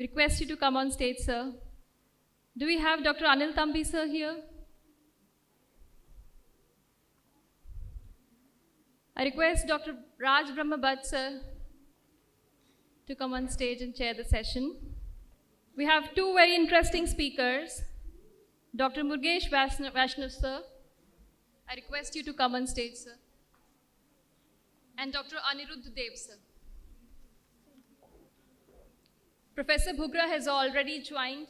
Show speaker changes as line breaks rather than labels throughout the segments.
Request you to come on stage, sir. Do we have Dr. Anil Thambi, sir, here? I request Dr. Raj Brahmabhat, sir, to come on stage and chair the session. We have two very interesting speakers. Dr. Mrugesh Vaishnav, sir. I request you to come on stage, sir. And Dr. Anirudh Deb, sir. Professor Bhugra has already joined.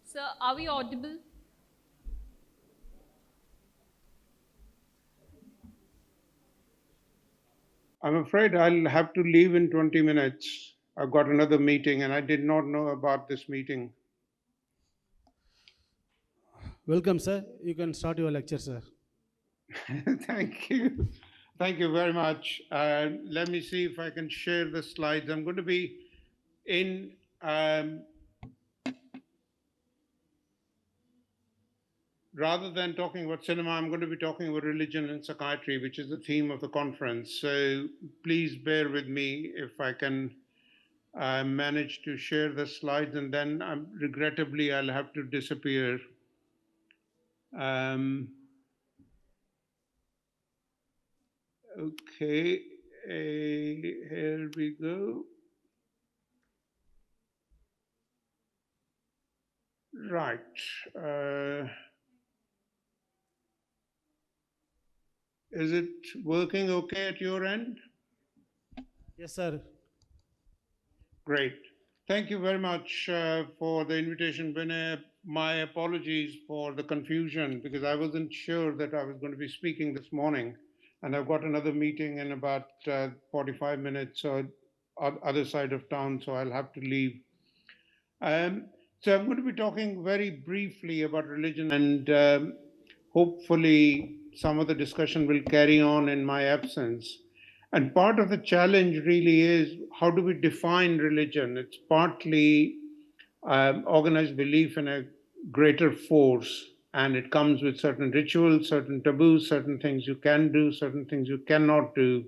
Sir, are we audible?
I'm afraid I'll have to leave in 20 minutes. I've got another meeting and I did not know about this meeting.
Welcome, sir. You can start your lecture, sir.
Thank you. Thank you very much. Let me see if I can share the slides. I'm going to be in rather than talking about cinema, I'm going to be talking about religion and psychiatry, which is the theme of the conference. So please bear with me if I can manage to share the slides, and then regrettably I'll have to disappear. Okay, here we go. Right. Is it working okay at your end?
Yes, sir.
Great. Thank you very much for the invitation, Vinay. My apologies for the confusion because I wasn't sure that I was going to be speaking this morning, and I've got another meeting in about 45 minutes on other side of town, so I'll have to leave. So I'm going to be talking very briefly about religion, and hopefully some of the discussion will carry on in my absence. And part of the challenge really is, how do we define religion? It's partly organized belief in a greater force, and it comes with certain rituals, certain taboos, certain things you can do, certain things you cannot do.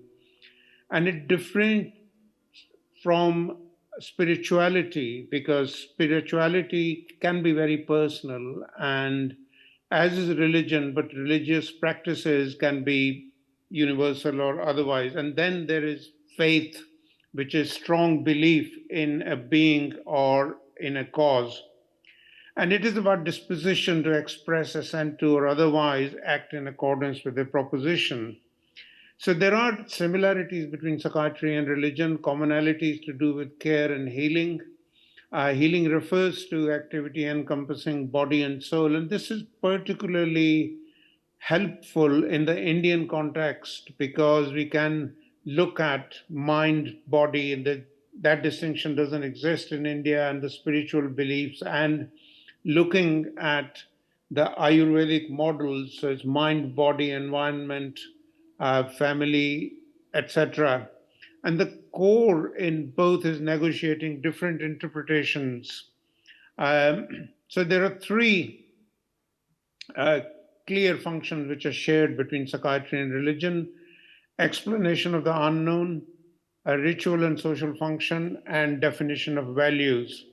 And it different from spirituality, because spirituality can be very personal, and as is religion, but religious practices can be universal or otherwise. And then there is faith, which is strong belief in a being or in a cause. And it is about disposition to express, assent to, or otherwise act in accordance with a proposition. So there are similarities between psychiatry and religion, commonalities to do with care and healing. Healing refers to activity encompassing body and soul, and this is particularly helpful in the Indian context because we can look at mind, body, and that distinction doesn't exist in India, and the spiritual beliefs, and looking at the Ayurvedic models, so it's mind, body, environment, family, etc. And the core in both is negotiating different interpretations. So there are three clear functions which are shared between psychiatry and religion: explanation of the unknown, a ritual and social function, and definition of values.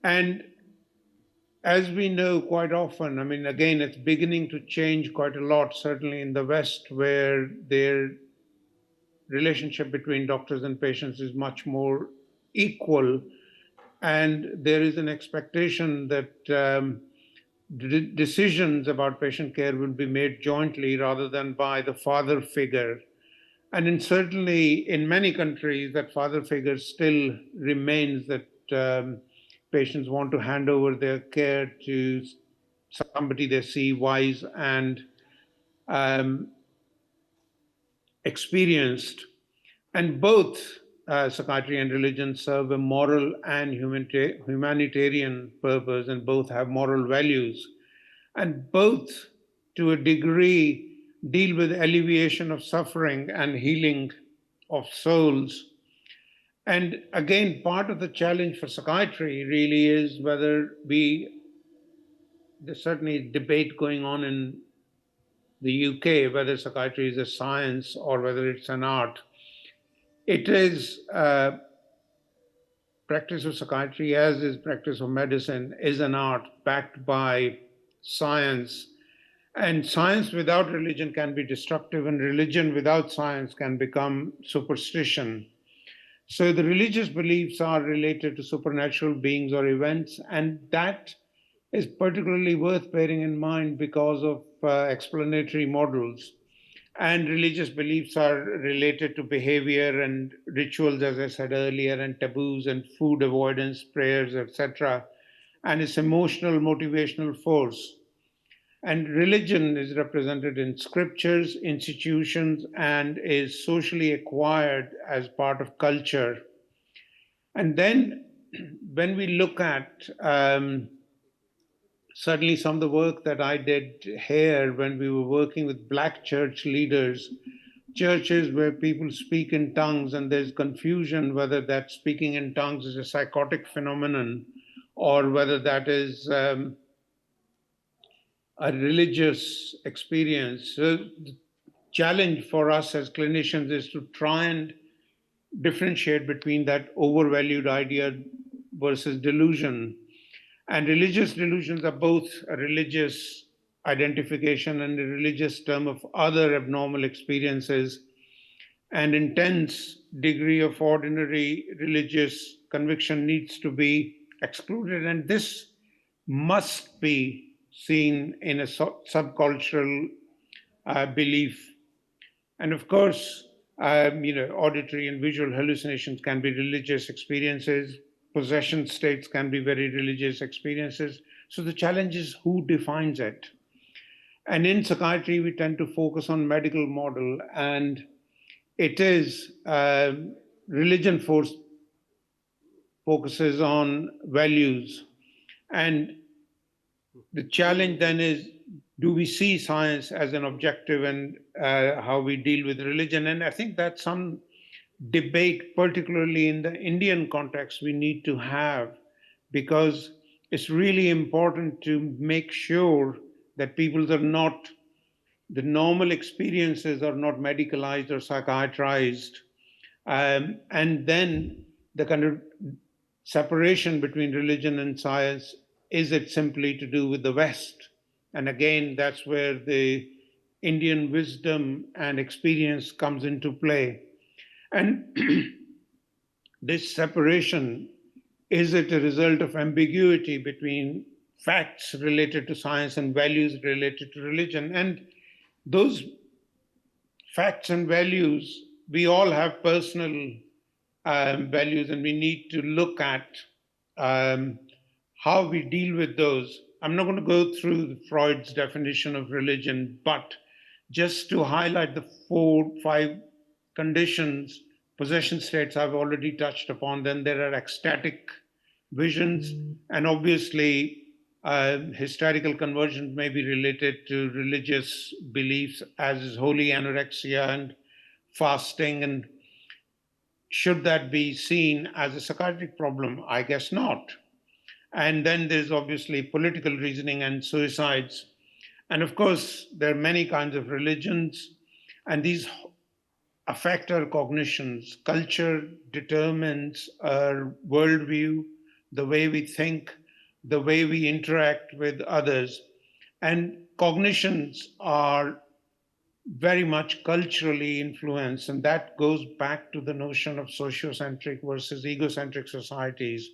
And as we know quite often, I mean, again, it's beginning to change quite a lot, certainly in the West, where their relationship between doctors and patients is much more equal. And there is an expectation that decisions about patient care will be made jointly rather than by the father figure. And certainly in many countries, that father figure still remains, that patients want to hand over their care to somebody they see wise and experienced. And both psychiatry and religion serve a moral and humanitarian purpose, and both have moral values. And both, to a degree, deal with alleviation of suffering and healing of souls. And again, part of the challenge for psychiatry really is whether there's certainly debate going on in the UK, whether psychiatry is a science or whether it's an art. It is practice of psychiatry, as is practice of medicine, is an art backed by science. And science without religion can be destructive, and religion without science can become superstition. So the religious beliefs are related to supernatural beings or events, and that is particularly worth bearing in mind because of explanatory models. And religious beliefs are related to behavior and rituals, as I said earlier, and taboos and food avoidance, prayers, etc. And its emotional, motivational force. And religion is represented in scriptures, institutions, and is socially acquired as part of culture. And then when we look at certainly some of the work that I did here when we were working with Black church leaders, churches where people speak in tongues and there's confusion whether that speaking in tongues is a psychotic phenomenon or whether that is a religious experience. So the challenge for us as clinicians is to try and differentiate between that overvalued idea versus delusion. And religious delusions are both a religious identification and a religious term of other abnormal experiences. An intense degree of ordinary religious conviction needs to be excluded, and this must be seen in a subcultural belief. And of course, auditory and visual hallucinations can be religious experiences. Possession states can be very religious experiences. So the challenge is who defines it. And in psychiatry, we tend to focus on medical model, and it is religion focuses on values. And the challenge then is, do we see science as an objective and how we deal with religion? And I think that's some debate, particularly in the Indian context, we need to have, because it's really important to make sure that people are not, the normal experiences are not medicalized or psychiatrized. And then the kind of separation between religion and science, is it simply to do with the West? And again, that's where the Indian wisdom and experience comes into play. And this separation, is it a result of ambiguity between facts related to science and values related to religion? And those facts and values, we all have personal values, and we need to look at how we deal with those. I'm not going to go through Freud's definition of religion, but just to highlight the 4-5 conditions, possession states I've already touched upon. Then there are ecstatic visions, and obviously hysterical conversions may be related to religious beliefs, as is holy anorexia and fasting. And should that be seen as a psychiatric problem? I guess not. And then there's obviously political reasoning and suicides. And of course, there are many kinds of religions, and these affect our cognitions. Culture determines our worldview, the way we think, the way we interact with others. And cognitions are very much culturally influenced, and that goes back to the notion of sociocentric versus egocentric societies,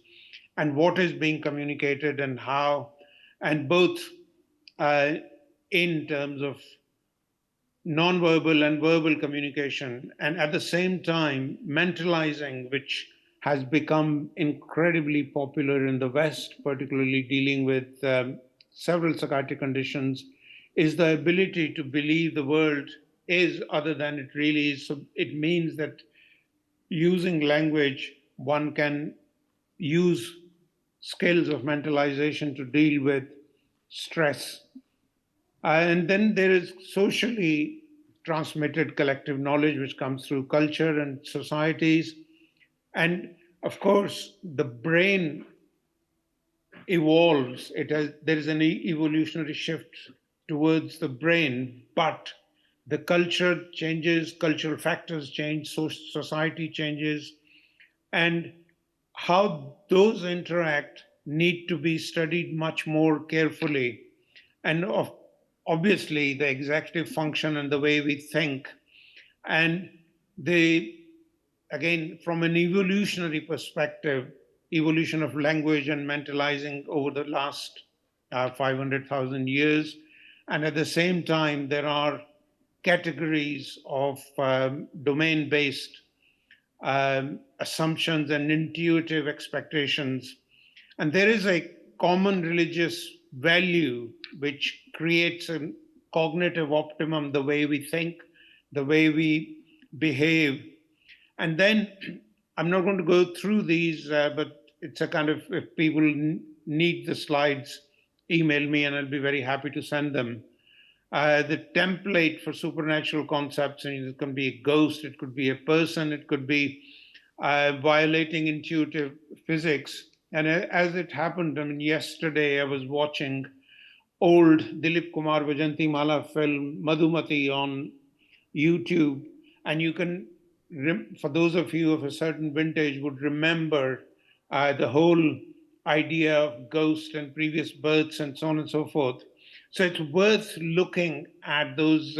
and what is being communicated and how, and both in terms of nonverbal and verbal communication, and at the same time, mentalizing, which has become incredibly popular in the West, particularly dealing with several psychiatric conditions, is the ability to believe the world is other than it really is. So it means that using language, one can use skills of mentalization to deal with stress. And then there is socially transmitted collective knowledge, which comes through culture and societies. And of course, the brain evolves. There is an evolutionary shift towards the brain, but the culture changes, cultural factors change, society changes. And how those interact need to be studied much more carefully. And obviously, the executive function and the way we think. And the, again, from an evolutionary perspective, evolution of language and mentalizing over the last 500,000 years. And at the same time, there are categories of domain-based assumptions and intuitive expectations. And there is a common religious value which creates a cognitive optimum, the way we think, the way we behave. And then I'm not going to go through these, but it's a kind of, if people need the slides, email me and I'll be very happy to send them. The template for supernatural concepts, and it can be a ghost, it could be a person, it could be violating intuitive physics. And as it happened, I mean, yesterday I was watching old Dilip Kumar Vajanti Mala film Madhumati on YouTube, and you can, for those of you of a certain vintage, would remember the whole idea of ghost and previous births and so on and so forth. So it's worth looking at those,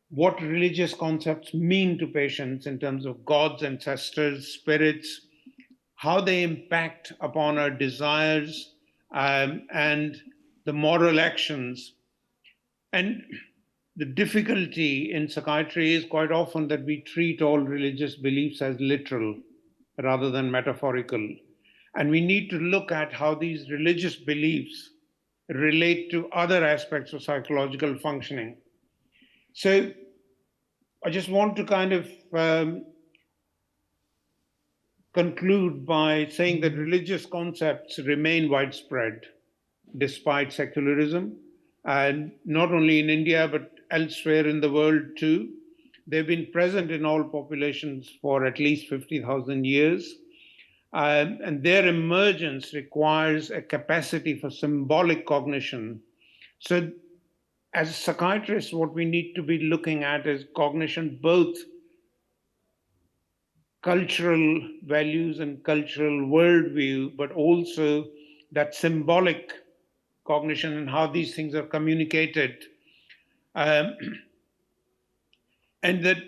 what religious concepts mean to patients in terms of gods, ancestors, spirits, how they impact upon our desires and the moral actions. And the difficulty in psychiatry is quite often that we treat all religious beliefs as literal rather than metaphorical. And we need to look at how these religious beliefs relate to other aspects of psychological functioning. So I just want to kind of conclude by saying that religious concepts remain widespread despite secularism, and not only in India, but elsewhere in the world too. They've been present in all populations for at least 50,000 years. And their emergence requires a capacity for symbolic cognition. So as psychiatrists, what we need to be looking at is cognition, both cultural values and cultural worldview, but also that symbolic cognition and how these things are communicated. And that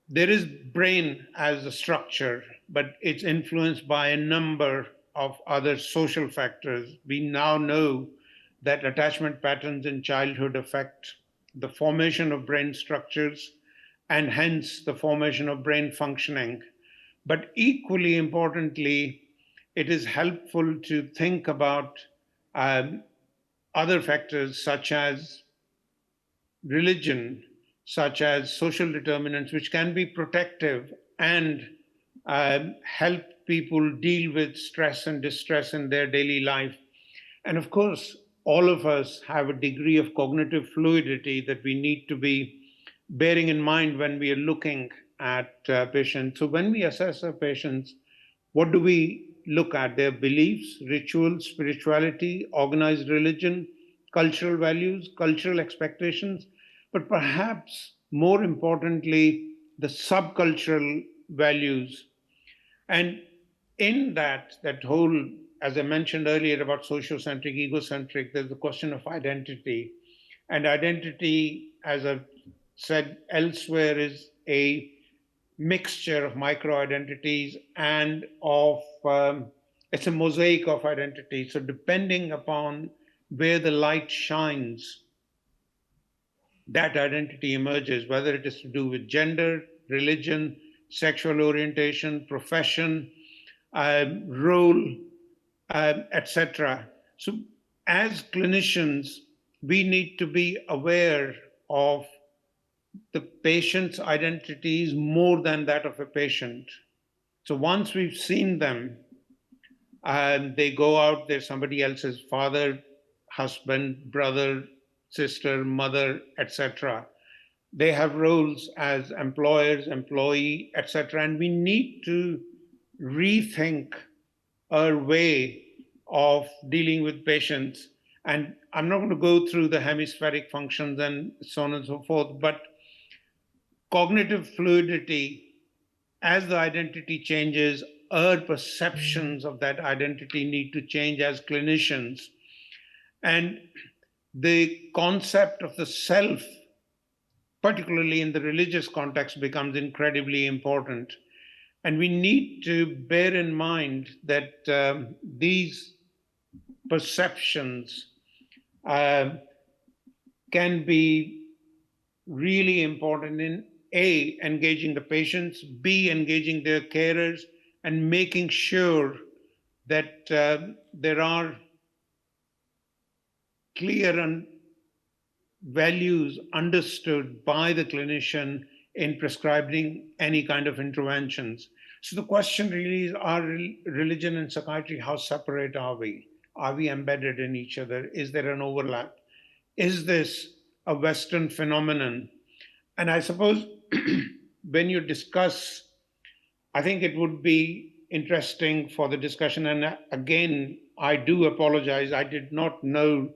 there is brain as a structure, but it's influenced by a number of other social factors. We now know that attachment patterns in childhood affect the formation of brain structures and hence the formation of brain functioning. But equally importantly, it is helpful to think about other factors such as religion, such as social determinants, which can be protective and help people deal with stress and distress in their daily life. And of course, all of us have a degree of cognitive fluidity that we need to be bearing in mind when we are looking at patients. So when we assess our patients, what do we look at? Their beliefs, rituals, spirituality, organized religion, cultural values, cultural expectations, but perhaps more importantly, the subcultural values. And in that whole, as I mentioned earlier about sociocentric, egocentric, there's the question of identity. And identity, as I've said elsewhere, is a mixture of micro-identities and of, it's a mosaic of identities. So depending upon where the light shines, that identity emerges, whether it is to do with gender, religion, sexual orientation, profession, role, etc. So as clinicians, we need to be aware of the patient's identities more than that of a patient. So once we've seen them, they go out, they're somebody else's father, husband, brother, sister, mother, etc. They have roles as employers, employee, etc. And we need to rethink our way of dealing with patients. And I'm not going to go through the hemispheric functions and so on and so forth, but cognitive fluidity as the identity changes, our perceptions of that identity need to change as clinicians. And the concept of the self, particularly in the religious context, becomes incredibly important. And we need to bear in mind that these perceptions can be really important in A, engaging the patients, B, engaging their carers, and making sure that there are clear and values understood by the clinician in prescribing any kind of interventions. So the question really is, are religion and psychiatry, how separate are we? Are we embedded in each other? Is there an overlap? Is this a Western phenomenon? And I suppose when you discuss, I think it would be interesting for the discussion. And again, I do apologize. I did not know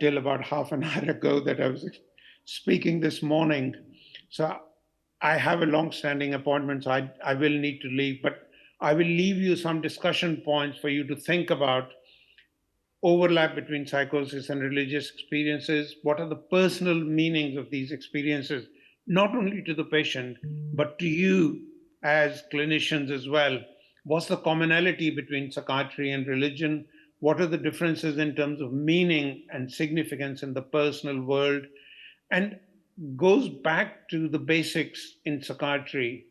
till about half an hour ago that I was speaking this morning. So I have a long-standing appointment, so I will need to leave. But I will leave you some discussion points for you to think about: overlap between psychosis and religious experiences. What are the personal meanings of these experiences, not only to the patient, but to you as clinicians as well? What's the commonality between psychiatry and religion? What are the differences in terms of meaning and significance in the personal world? And goes back to the basics in psychiatry.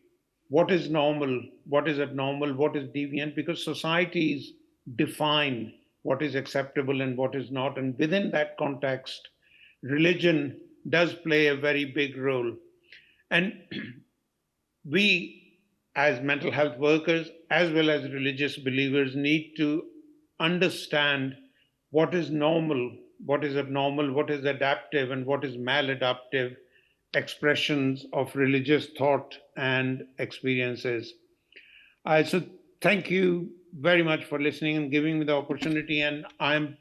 What is normal? What is abnormal? What is deviant? Because societies define what is acceptable and what is not. And within that context, religion does play a very big role. And we, as mental health workers, as well as religious believers, need to understand what is normal, what is abnormal, what is adaptive, and what is maladaptive expressions of religious thought and experiences. So thank you very much for listening and giving me the opportunity. And I'm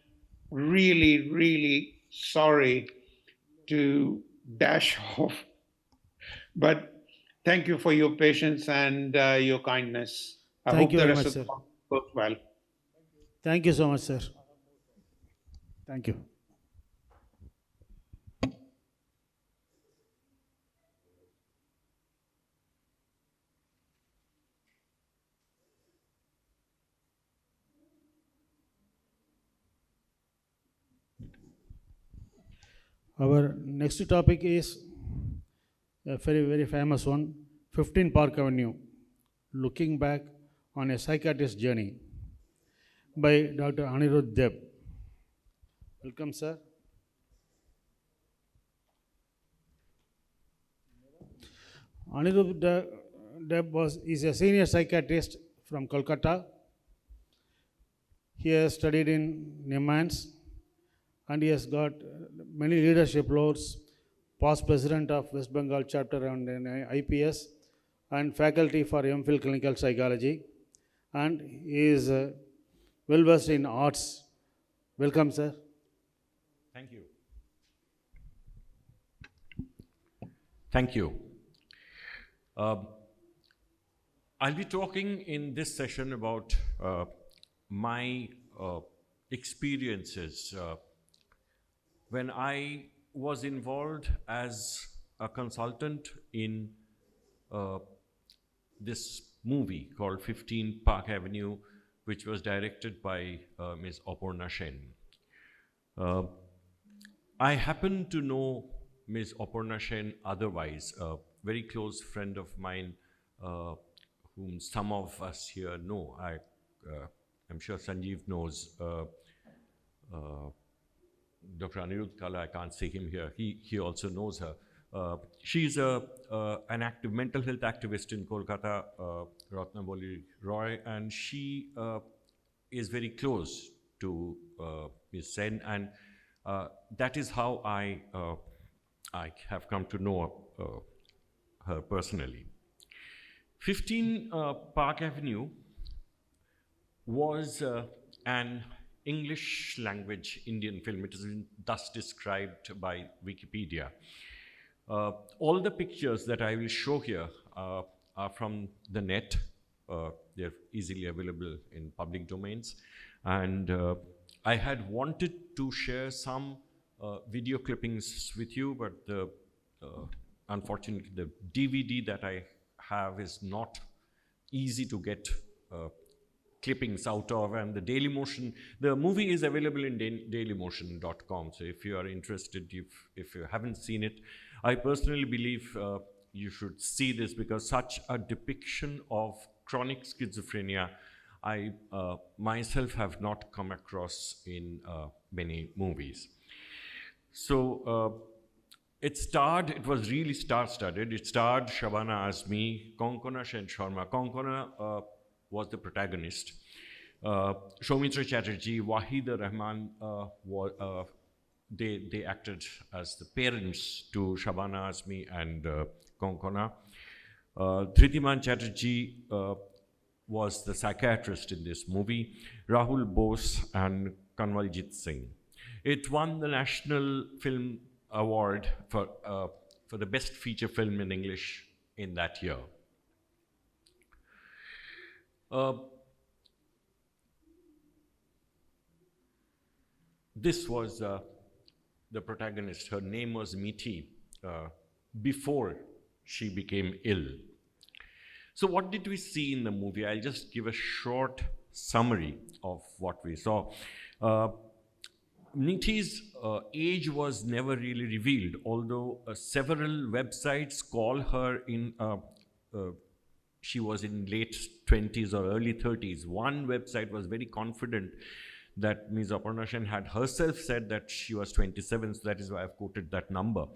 really, really sorry to dash off, but thank you for your patience and your kindness. I
Thank
hope
you
the
very
rest
much,
of the
sir.
talk goes well.
Thank you so much, sir. Thank you. Our next topic is a very, very famous one, 15 Park Avenue, Looking Back on a Psychiatrist Journey by Dr. Anirudh Deb. Welcome, sir. Deb is a senior psychiatrist from Kolkata. He has studied in Niemans and he has got many leadership roles, past president of West Bengal chapter and IPS, and faculty for MPhil clinical psychology, and he is well versed in arts. Welcome, sir.
Thank you. Thank you. I'll be talking in this session about my experiences when I was involved as a consultant in this movie called 15 Park Avenue, which was directed by Ms. Aparna Sen. I happen to know Ms. Aparna Sen otherwise, a very close friend of mine whom some of us here know. I'm sure Sanjeev knows Dr. Aniruddh. I can't see him here. He also knows her. She's an active mental health activist in Kolkata, Ratnaboli Roy, and she is very close to Ms. Sen, and that is how I have come to know her personally. 15 Park Avenue was an English language Indian film. It is thus described by Wikipedia. All the pictures that I will show here are from the net. They're easily available in public domains. And I had wanted to share some video clippings with you, but unfortunately the DVD that I have is not easy to get clippings out of, and the movie is available in dailymotion.com. So if you are interested, if you haven't seen it, I personally believe you should see this, because such a depiction of chronic schizophrenia I myself have not come across in many movies. So it was really star-studded. It starred Shabana Azmi, Konkona Sen Sharma. Konkona was the protagonist. Soumitra Chatterjee, Wahida Rahman, they acted as the parents to Shabana Azmi and Konkona. Dhritiman Chatterjee was the psychiatrist in this movie. Rahul Bose and Kanwaljit Singh. It won the National Film Award for the best feature film in English in that year. This was the protagonist. Her name was Miti before she became ill. So what did we see in the movie? I'll just give a short summary of what we saw. Niti's age was never really revealed, although several websites call her she was in late 20s or early 30s. One website was very confident that Ms. Aparna Sen had herself said that she was 27, so that is why I've quoted that number.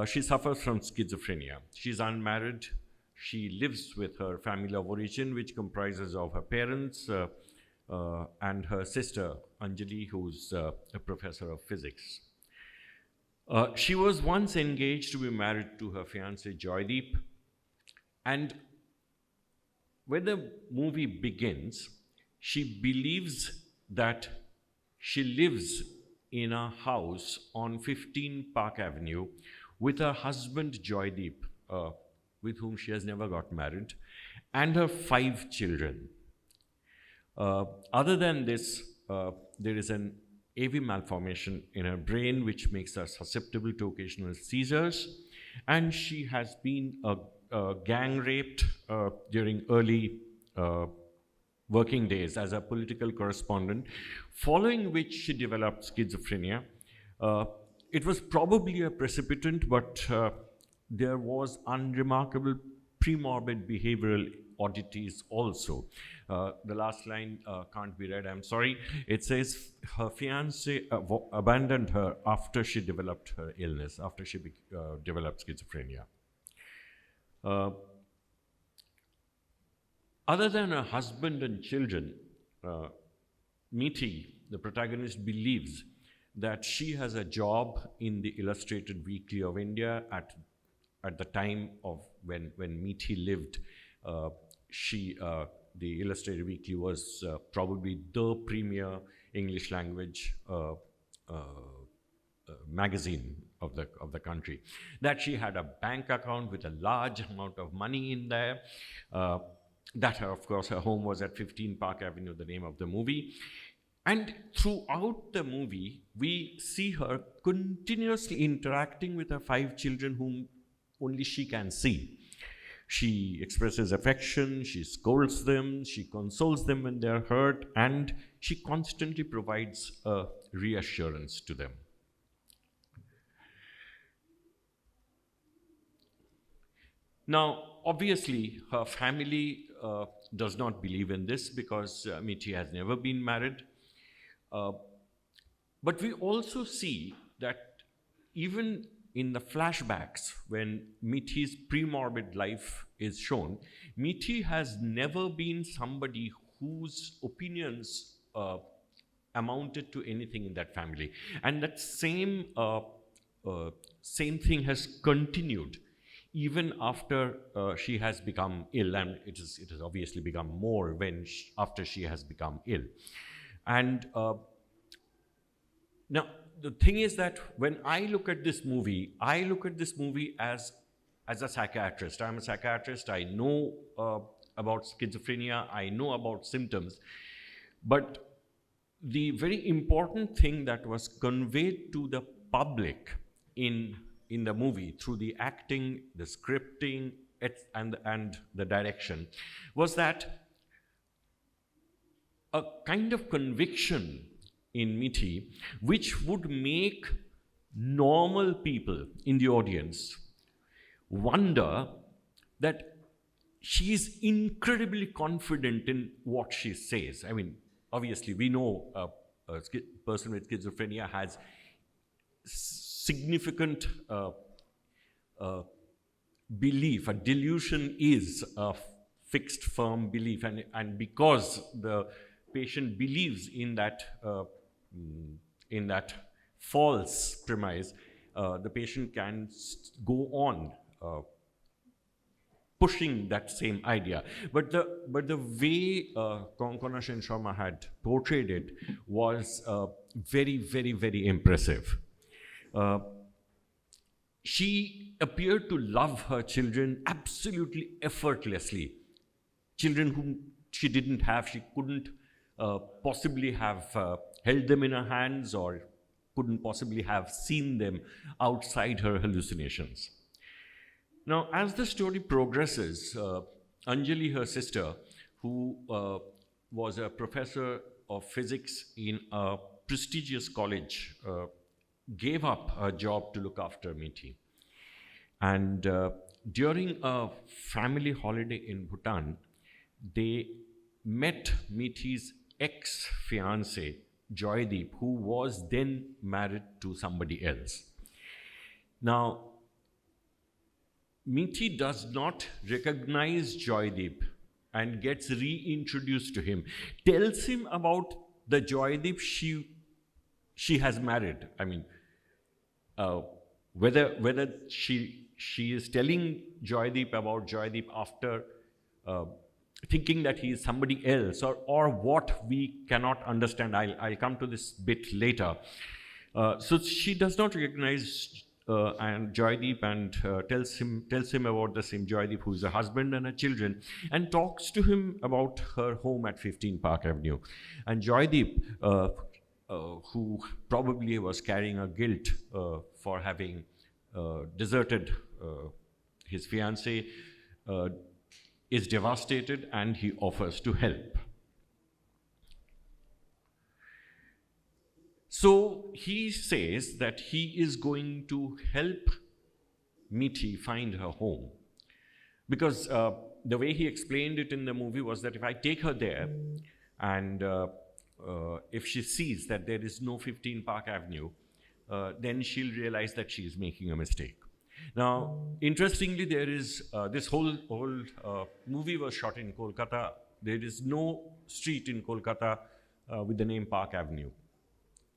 She suffers from schizophrenia. She's unmarried. She lives with her family of origin, which comprises of her parents and her sister, Anjali, who's a professor of physics. She was once engaged to be married to her fiancé, Joydeep. And when the movie begins, she believes that she lives in a house on 15 Park Avenue with her husband, Joydeep, with whom she has never got married, and her 5 children. Other than this, there is an AV malformation in her brain which makes her susceptible to occasional seizures, and she has been gang raped during early working days as a political correspondent, following which she developed schizophrenia. It was probably a precipitant, but there was unremarkable premorbid behavioral oddities also. The last line can't be read, I'm sorry. It says her fiancé abandoned her after she developed her illness, after she developed schizophrenia. Other than her husband and children, Miti, the protagonist, believes that she has a job in the Illustrated Weekly of India at the time of when Miti lived. The Illustrated Weekly was probably the premier English language magazine of the country. That she had a bank account with a large amount of money in there. That, of course, her home was at 15 Park Avenue, the name of the movie. And throughout the movie, we see her continuously interacting with her 5 children whom only she can see. She expresses affection, she scolds them, she consoles them when they're hurt, and she constantly provides reassurance to them. Now, obviously, her family does not believe in this because Miti has never been married. But we also see that even in the flashbacks, when Miti's premorbid life is shown, Miti has never been somebody whose opinions amounted to anything in that family. And that same thing has continued even after she has become ill, and it has obviously become more after she has become ill. And now the thing is that when I look at this movie as as a psychiatrist. I'm a psychiatrist. I know about schizophrenia. I know about symptoms. But the very important thing that was conveyed to the public in the movie through the acting, the scripting, and the direction was that a kind of conviction in Mithi which would make normal people in the audience wonder that she is incredibly confident in what she says. I mean, obviously, we know a person with schizophrenia has significant belief. A delusion is a fixed, firm belief, and because the patient believes in that false premise, the patient can go on pushing that same idea. But the way Konkona Sen Sharma had portrayed it was very, very, very impressive. She appeared to love her children absolutely effortlessly. Children whom she didn't have, she couldn't possibly have held them in her hands or couldn't possibly have seen them outside her hallucinations. Now, as the story progresses, Anjali, her sister, who was a professor of physics in a prestigious college, gave up her job to look after Mithi. And during a family holiday in Bhutan, they met Mithi's ex-fiancé, Joydeep, who was then married to somebody else. Now, Mithi does not recognize Joydeep and gets reintroduced to him, tells him about the Joydeep she has married. I mean, whether she is telling Joydeep about Joydeep after thinking that he is somebody else, or what, we cannot understand. I'll come to this bit later. So she does not recognize and Joydeep and tells him about the same Joydeep, who is a husband and a children, and talks to him about her home at 15 Park Avenue. And Joydeep, who probably was carrying a guilt for having deserted his fiancée, is devastated, and he offers to help. So he says that he is going to help Mithi find her home. Because the way he explained it in the movie was that if I take her there, and if she sees that there is no 15 Park Avenue, then she'll realize that she's making a mistake. Now, interestingly, there is this whole movie was shot in Kolkata. There is no street in Kolkata with the name Park Avenue.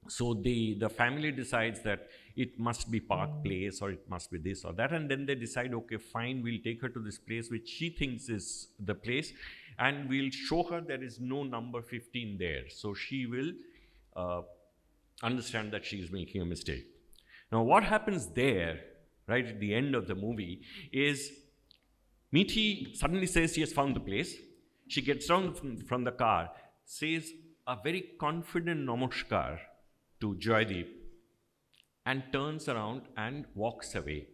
So the family decides that it must be Park Place, or it must be this or that, and then they decide, okay, fine, we'll take her to this place which she thinks is the place, and we'll show her there is no number 15 there. So she will understand that she is making a mistake. Now, what happens there, right at the end of the movie, is Mithi suddenly says she has found the place. She gets down from the car, says a very confident namaskar to Joydeep, and turns around and walks away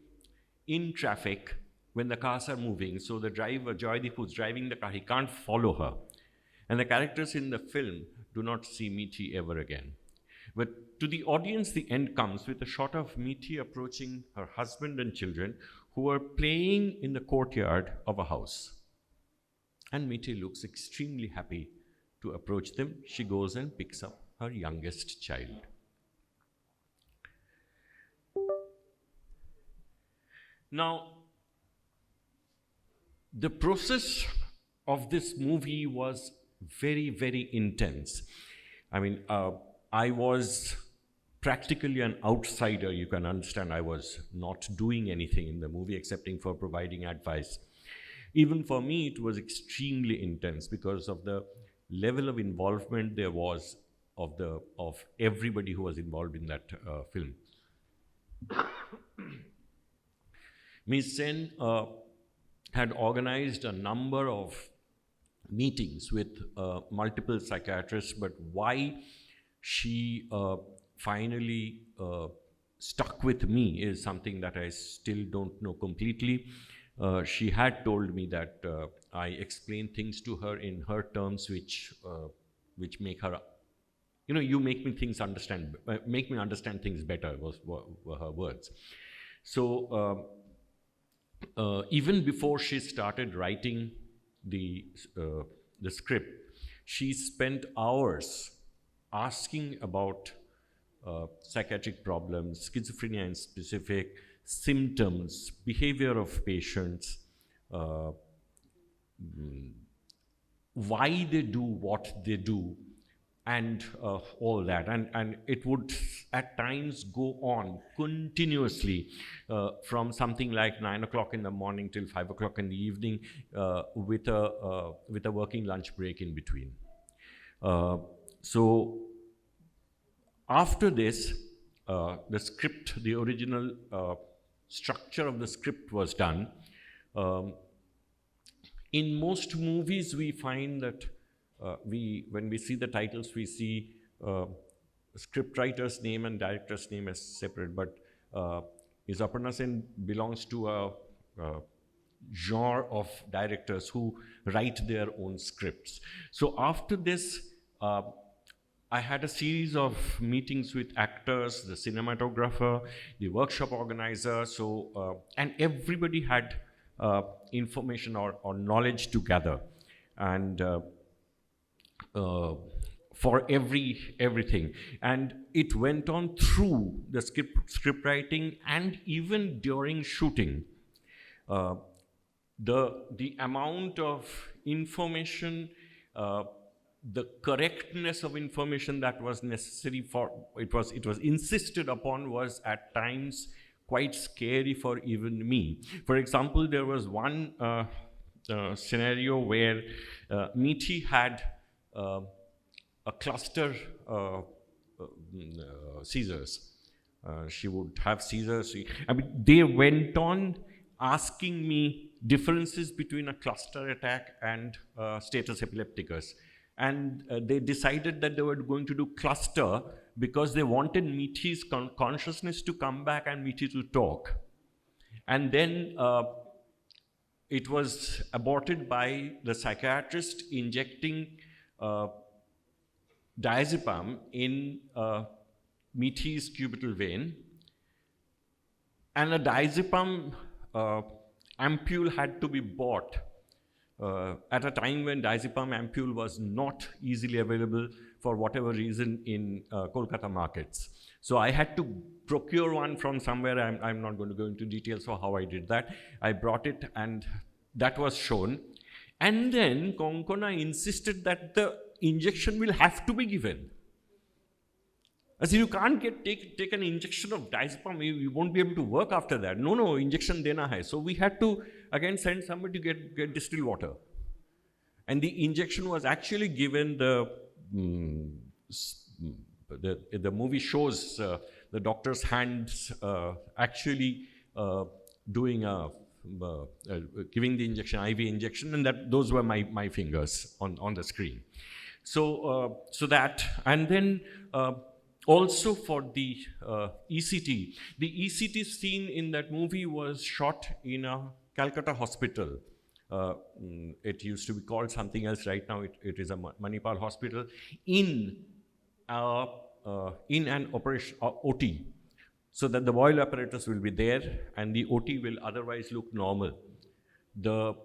in traffic when the cars are moving. So the driver, Joydeep, who's driving the car, he can't follow her. And the characters in the film do not see Mithi ever again. But to the audience, the end comes with a shot of Mithi approaching her husband and children, who are playing in the courtyard of a house. And Mithi looks extremely happy to approach them. She goes and picks up her youngest child. Now, the process of this movie was very, very intense. I mean, I was practically an outsider. You can understand I was not doing anything in the movie excepting for providing advice. Even for me, it was extremely intense because of the level of involvement there was of everybody who was involved in that film. Ms. Sen had organized a number of meetings with multiple psychiatrists, but why she finally stuck with me is something that I still don't know completely. She had told me that I explain things to her in her terms which make her, you make me understand things better, were her words. So even before she started writing the script, she spent hours asking about psychiatric problems, schizophrenia in specific, symptoms, behavior of patients, why they do what they do, and all that. And it would at times go on continuously from something like 9 o'clock in the morning till 5 o'clock in the evening with a working lunch break in between. So after this, the script, the original structure of the script was done. In most movies, we find that when we see the titles, we see script writer's name and director's name as separate, but Aparna Sen belongs to a genre of directors who write their own scripts. So after this, I had a series of meetings with actors, the cinematographer, the workshop organizer, and everybody had information or knowledge to gather. And for everything, and it went on through the script writing and even during shooting. The amount of information, the correctness of information that was necessary for it was insisted upon was at times quite scary for even me. For example, there was one scenario where Meethi had a cluster seizures. She would have seizures. They went on asking me differences between a cluster attack and status epilepticus. And they decided that they were going to do cluster because they wanted Meethi's consciousness to come back and Meethi to talk. And then it was aborted by the psychiatrist injecting diazepam in Meethi's cubital vein, and a diazepam ampule had to be bought at a time when diazepam ampule was not easily available for whatever reason in Kolkata markets. So I had to procure one from somewhere. I'm not going to go into details of how I did that. I brought it and that was shown. And then Konkona insisted that the injection will have to be given. I said, you can't take an injection of diazepam, you won't be able to work after that. No, injection dena hai. So we had to again send somebody to get distilled water. And the injection was actually given, the movie shows the doctor's hands actually doing giving the injection, IV injection, and those were my fingers on the screen. So that, and then also for the ECT. The ECT scene in that movie was shot in a Calcutta hospital. It used to be called something else. Right now it is a Manipal hospital in an operation OT, so that the boil apparatus will be there and the OT will otherwise look normal. The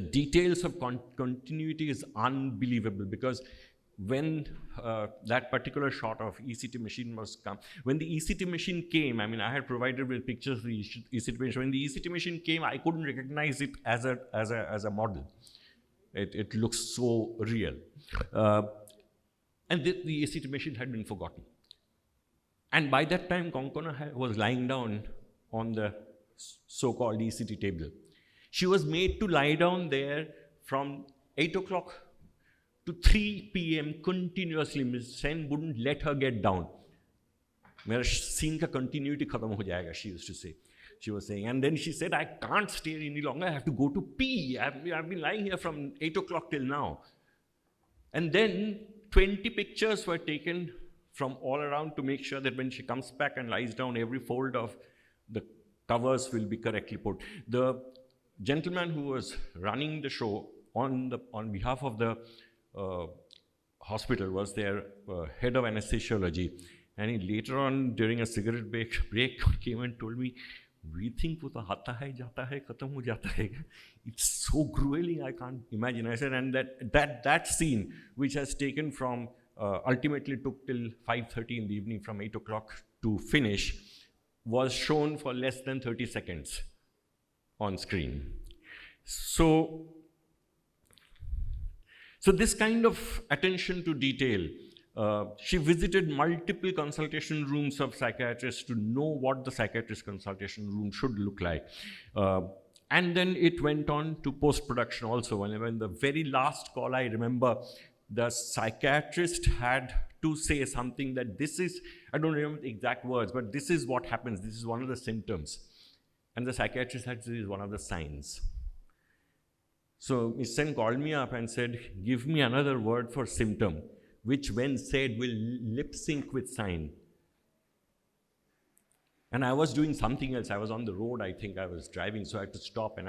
details of continuity is unbelievable, because when that particular shot of ECT machine when the ECT machine came, I had provided with pictures of the ECT machine. When the ECT machine came, I couldn't recognize it as a model. It looks so real. And the ECT machine had been forgotten. And by that time, Konkona was lying down on the so-called ECT table. She was made to lie down there from 8 o'clock to 3 p.m. continuously. Ms. Sen wouldn't let her get down. Mera scene ka continuity khatam ho jayega, she used to say. she was saying. And then she said, I can't stay any longer. I have to go to pee. I've been lying here from 8 o'clock till now. And then 20 pictures were taken from all around to make sure that when she comes back and lies down, every fold of the covers will be correctly put. The gentleman who was running the show on behalf of the hospital was their head of anesthesiology. And he later on, during a cigarette break came and told me, we think wo to hata hai, jata hai, khatam ho jata hai. It's so grueling, I can't imagine. I said, and that scene, which has taken from, ultimately took till 5:30 in the evening, from 8 o'clock to finish, was shown for less than 30 seconds on screen. So this kind of attention to detail, she visited multiple consultation rooms of psychiatrists to know what the psychiatrist consultation room should look like. And then it went on to post-production also. When the very last call, I remember, the psychiatrist had to say something that this is, I don't remember the exact words, but this is what happens, this is one of the symptoms. And the psychiatrist had to say this is one of the signs. So Ms. Sen called me up and said, give me another word for symptom, which when said will lip sync with sign. And I was doing something else. I was on the road, I think I was driving, so I had to stop, and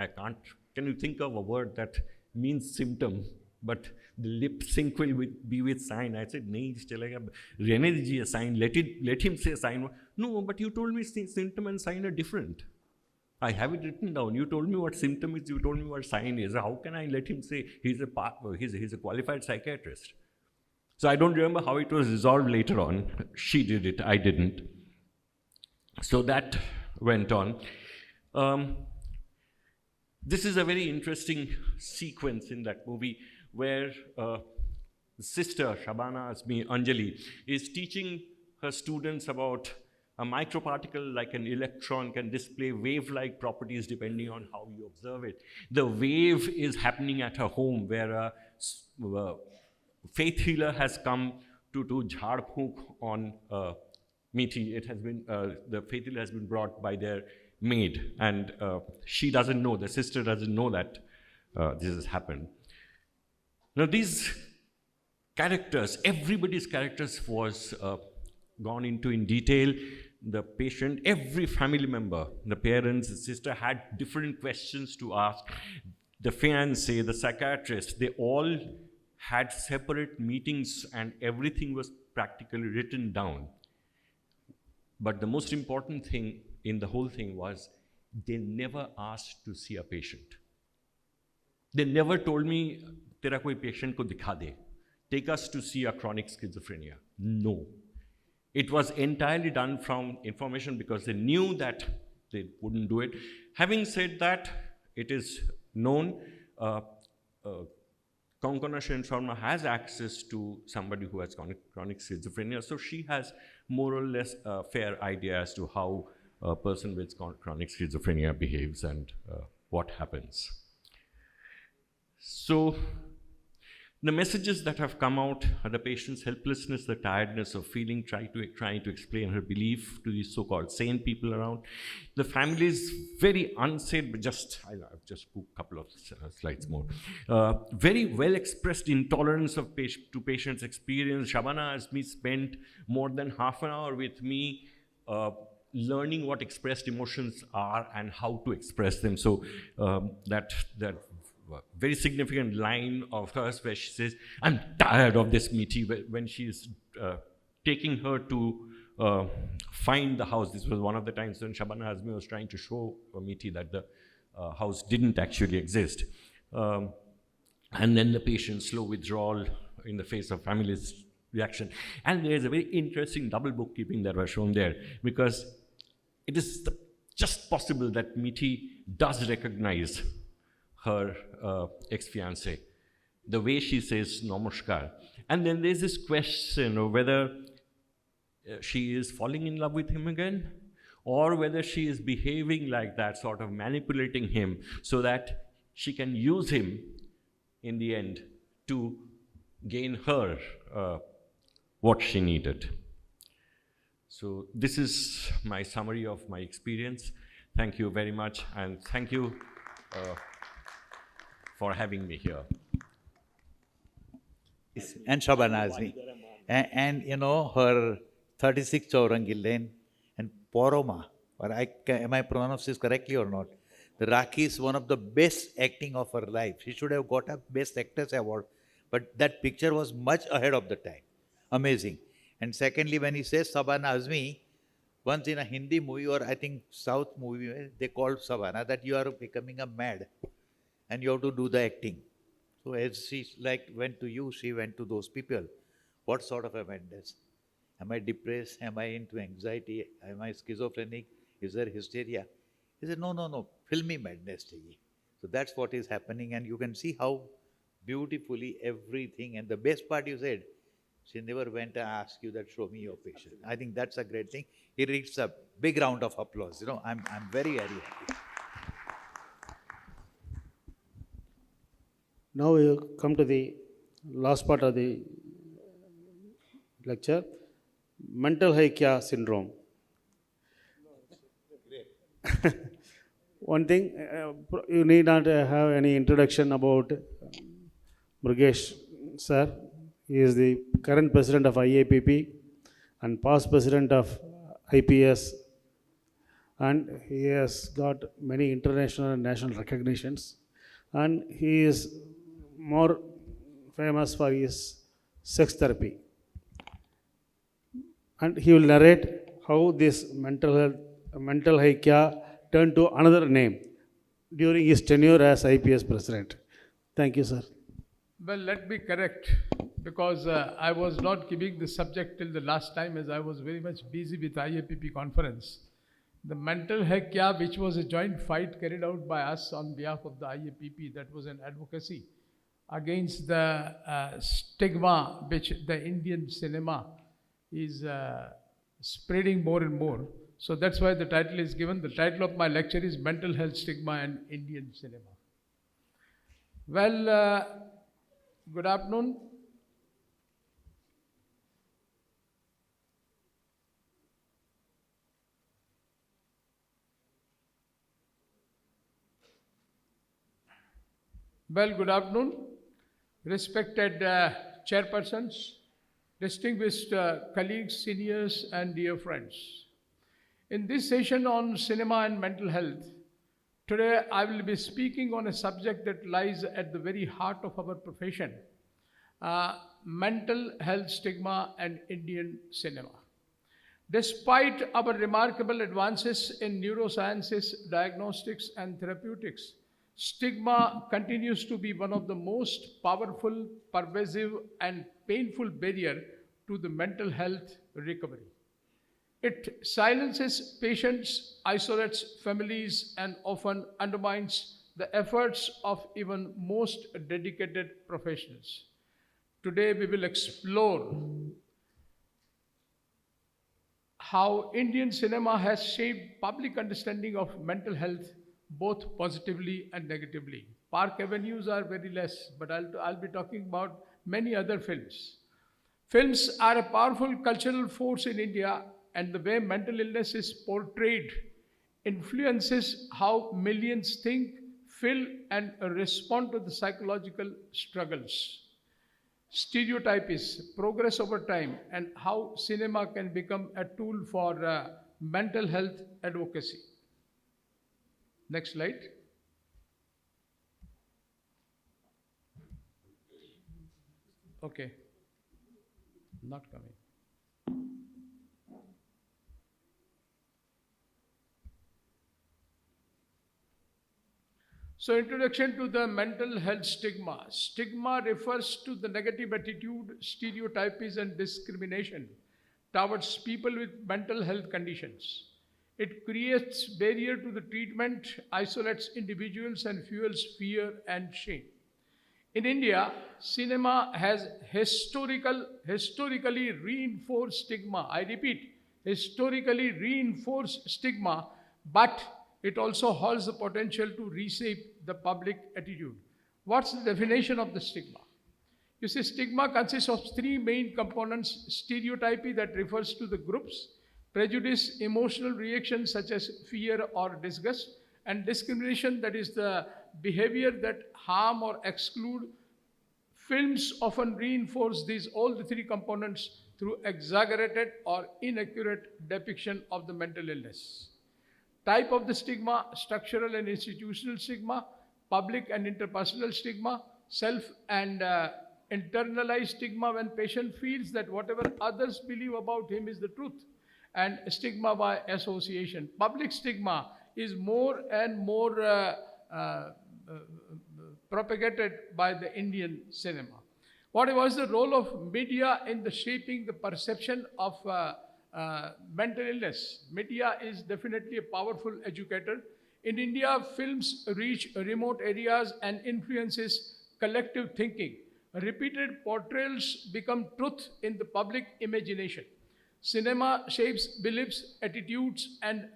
can you think of a word that means symptom, but the lip sync will be with sign? I said, nahi, chalega, rehne dijiye sign, let him say sign. No, but you told me symptom and sign are different. I have it written down. You told me what symptom is, you told me what sign is. How can I let him say he's a qualified psychiatrist? So I don't remember how it was resolved later on. She did it, I didn't. So that went on. This is a very interesting sequence in that movie where the sister, Shabana Azmi Anjali, is teaching her students about a microparticle like an electron can display wave-like properties depending on how you observe it. The wave is happening at her home where a faith healer has come to do jhad phunk on Meethi. It has been, the faith healer has been brought by their maid, and she doesn't know, the sister doesn't know that this has happened. Now these characters, everybody's characters was gone into in detail. The patient, every family member, the parents, the sister had different questions to ask. The fiancé, the psychiatrist, they all had separate meetings and everything was practically written down. But the most important thing in the whole thing was they never asked to see a patient. They never told me, tera koi patient ko dikha de. Take us to see a chronic schizophrenia. No. It was entirely done from information because they knew that they wouldn't do it. Having said that, it is known Konkona Sen Sharma has access to somebody who has chronic schizophrenia, so she has more or less a fair idea as to how a person with chronic schizophrenia behaves and what happens. So the messages that have come out are the patient's helplessness, the tiredness of feeling, trying to explain her belief to these so-called sane people around. The family is very unsaid, but I've just put a couple of slides more. Very well expressed intolerance of to patient's experience. Shabana has spent more than half an hour with me learning what expressed emotions are and how to express them. So that very significant line of hers where she says, I'm tired of this Meethi, when she's taking her to find the house. This was one of the times when Shabana Azmi was trying to show Meethi that the house didn't actually exist. And then the patient's slow withdrawal in the face of family's reaction. And there's a very interesting double bookkeeping that was shown there, because it is just possible that Meethi does recognize her ex-fiancé, the way she says namaskar. And then there's this question of whether she is falling in love with him again, or whether she is behaving like that, sort of manipulating him so that she can use him in the end to gain her what she needed. So this is my summary of my experience. Thank you very much, and thank you for having me here.
And Shabana Azmi. And you know, her 36 Chowringhee Lane and Poroma, or am I pronouncing this correctly or not? The Raki is one of the best acting of her life. She should have got a Best Actress award, but that picture was much ahead of the time. Amazing. And secondly, when he says Shabana Azmi, once in a Hindi movie or I think South movie, they called Shabana that you are becoming a mad and you have to do the acting. So as she went to you, she went to those people. What sort of a madness? Am I depressed? Am I into anxiety? Am I schizophrenic? Is there hysteria? He said, no, filmy madness chahiye. So that's what is happening, and you can see how beautifully everything, and the best part you said, she never went and asked you that, show me your patient. I think that's a great thing. He reached a big round of applause. You know, I'm very, very happy.
Now we come to the last part of the lecture, mental high syndrome. One thing, you need not have any introduction about Mrugesh sir. He is the current president of IAPP and past president of IPS, and he has got many international and national recognitions, and he is more famous for his sex therapy. And he will narrate how this mental high turned to another name during his tenure as IPS president. Thank you, sir.
Well, let me correct, because I was not giving the subject till the last time, as I was very much busy with IAPP conference. The mental health which was a joint fight carried out by us on behalf of the IAPP, that was an advocacy against the stigma which the Indian cinema is spreading more and more. So that's why the title is given. The title of my lecture is Mental Health Stigma and Indian Cinema. Well, good afternoon. Well, good afternoon, respected chairpersons, distinguished colleagues, seniors, and dear friends. In this session on cinema and mental health, today I will be speaking on a subject that lies at the very heart of our profession, mental health stigma and Indian cinema. Despite our remarkable advances in neurosciences, diagnostics, and therapeutics, stigma continues to be one of the most powerful, pervasive, and painful barriers to the mental health recovery. It silences patients, isolates families, and often undermines the efforts of even most dedicated professionals. Today we will explore how Indian cinema has shaped public understanding of mental health both positively and negatively. Park avenues are very less, but I'll be talking about many other films. Films are a powerful cultural force in India, and the way mental illness is portrayed influences how millions think, feel, and respond to the psychological struggles. Stereotype is progress over time and how cinema can become a tool for mental health advocacy. Next slide. Okay, not coming. So, introduction to the mental health stigma. Stigma refers to the negative attitude, stereotypes, and discrimination towards people with mental health conditions. It creates barrier to the treatment, isolates individuals, and fuels fear and shame. In India, cinema has historically reinforced stigma. I repeat, historically reinforced stigma, but it also holds the potential to reshape the public attitude. What's the definition of the stigma? You see, stigma consists of three main components: stereotypy, that refers to the groups, prejudice, emotional reactions such as fear or disgust, and discrimination, that is the behavior that harm or exclude. Films often reinforce all the three components through exaggerated or inaccurate depiction of the mental illness. Type of the stigma: structural and institutional stigma, public and interpersonal stigma, self and internalized stigma when patient feels that whatever others believe about him is the truth, and stigma by association. Public stigma is more and more propagated by the Indian cinema. What was the role of media in the shaping the perception of mental illness? Media is definitely a powerful educator. In India, films reach remote areas and influences collective thinking. Repeated portrayals become truth in the public imagination. Cinema shapes beliefs, attitudes, and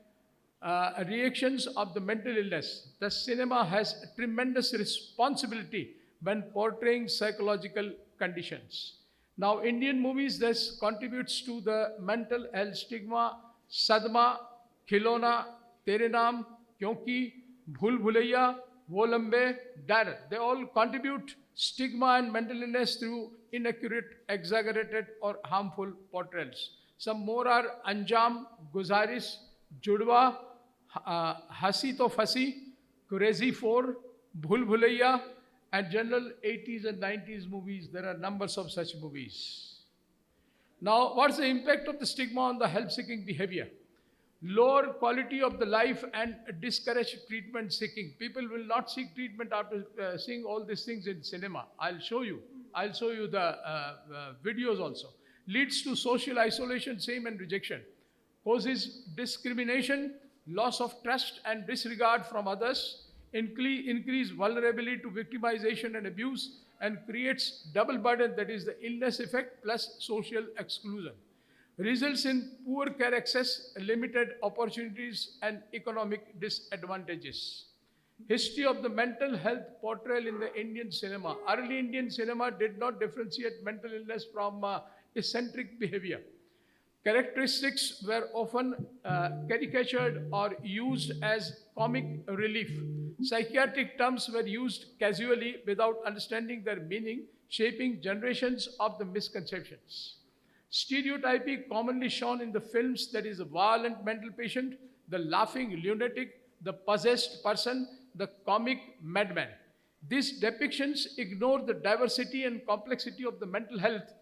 reactions of the mental illness. The cinema has a tremendous responsibility when portraying psychological conditions. Now, Indian movies thus contributes to the mental health stigma. Sadma, Khilona, Tere Naam, Kyonki, Bhul Bhulaiya, Wo Lambe, Dar. They all contribute stigma and mental illness through inaccurate, exaggerated, or harmful portrayals. Some more are Anjam, Guzaris, Judwa, Hasi To Fasi, Crazy 4, Bhul Bhulaiya, and general 80s and 90s movies. There are numbers of such movies. Now, what's the impact of the stigma on the help-seeking behavior? Lower quality of the life and discouraged treatment seeking. People will not seek treatment after seeing all these things in cinema. I'll show you the videos also. Leads to social isolation, shame, and rejection. Causes discrimination, loss of trust and disregard from others, increase vulnerability to victimization and abuse, and creates double burden, that is the illness effect plus social exclusion. Results in poor care access, limited opportunities, and economic disadvantages. History of the mental health portrayal in the Indian cinema. Early Indian cinema did not differentiate mental illness from eccentric behavior. Characteristics were often caricatured or used as comic relief. Psychiatric terms were used casually without understanding their meaning, shaping generations of the misconceptions. Stereotyping commonly shown in the films, that is a violent mental patient, the laughing lunatic, the possessed person, the comic madman. These depictions ignore the diversity and complexity of the mental health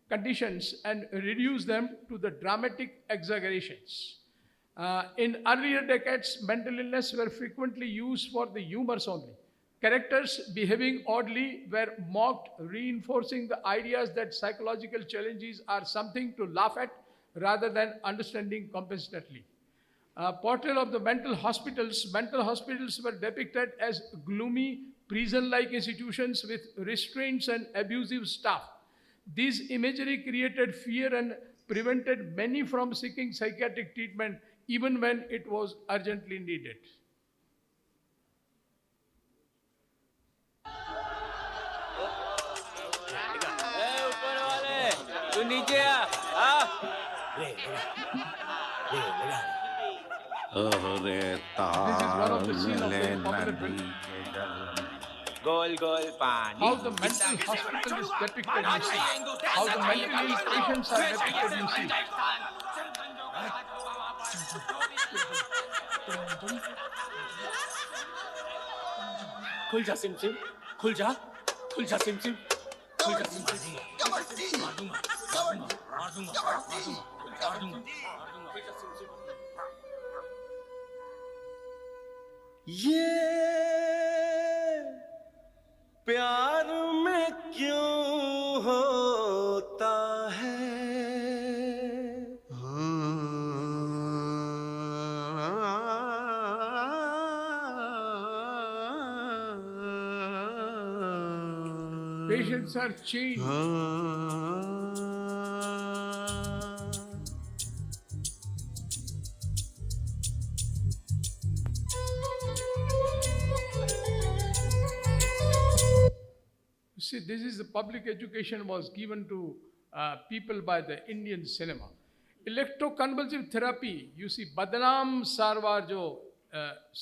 conditions and reduce them to the dramatic exaggerations. In earlier decades, mental illness were frequently used for the humors only. Characters behaving oddly were mocked, reinforcing the ideas that psychological challenges are something to laugh at rather than understanding compassionately. Portrayal of the mental hospitals were depicted as gloomy, prison-like institutions with restraints and abusive staff. These imagery created fear and prevented many from seeking psychiatric treatment even when it was urgently needed. This is one of the scenes of the popular film.
Gol gol pani.
How the mental hospital is depicted, you see. How the mentally ill patients are depicted, you see.
खुल जा SIM SIM, खुल जा SIM SIM, खुल जा SIM SIM. मार दूंगा.
ये प्यार में क्यों होता है
Patients are chained. See, this is the public education was given to people by the Indian cinema. Electroconvulsive therapy, you see बदनाम सारवार जो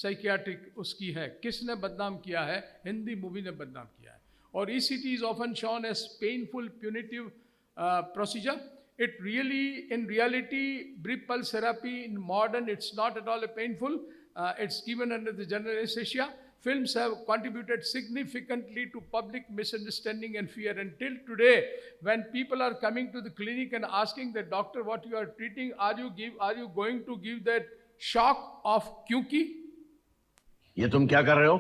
साइकियाट्रिक उसकी है, किसने बदनाम किया है? हिंदी मूवी ने बदनाम किया है. और ECT is often shown as painful punitive procedure. It really, in reality, brief pulse therapy in modern, it's not at all a painful. It's given under the general anesthesia. Films have contributed significantly to public misunderstanding and fear. Until today, when people are coming to the clinic and asking the doctor what you are treating, are you going to give that shock of क्योंकि?
ये तुम क्या कर रहे हो?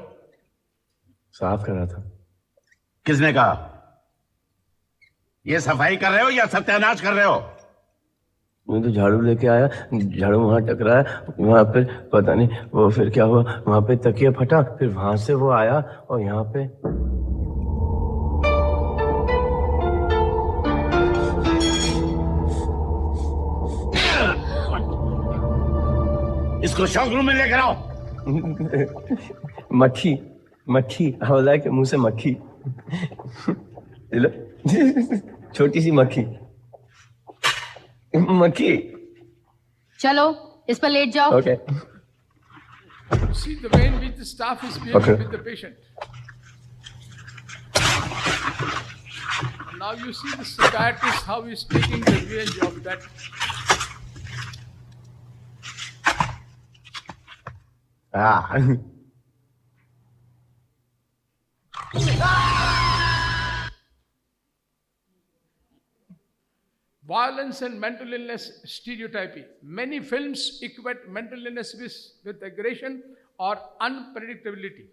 साफ कर रहा था.
किसने कहा? ये सफाई कर रहे हो या सत्यानाश कर रहे हो?
मैं तो झाड़ू लेके आया, झाड़ू वहां टकराया, वहां पे पता नहीं वो फिर क्या हुआ, वहां पे तकिया फटा, फिर वहां से वो आया और यहाँ पे.
इसको शॉक रूम में लेकर आओ.
मक्खी हौला के मुंह से मक्खी. छोटी सी मक्खी.
चलो इस पर लेट जाओ.
Okay.
See the way in which the staff is behaving with the patient. Now you see the psychiatrist how he is taking the revenge of that. Violence and mental illness stereotyping. Many films equate mental illness with aggression or unpredictability.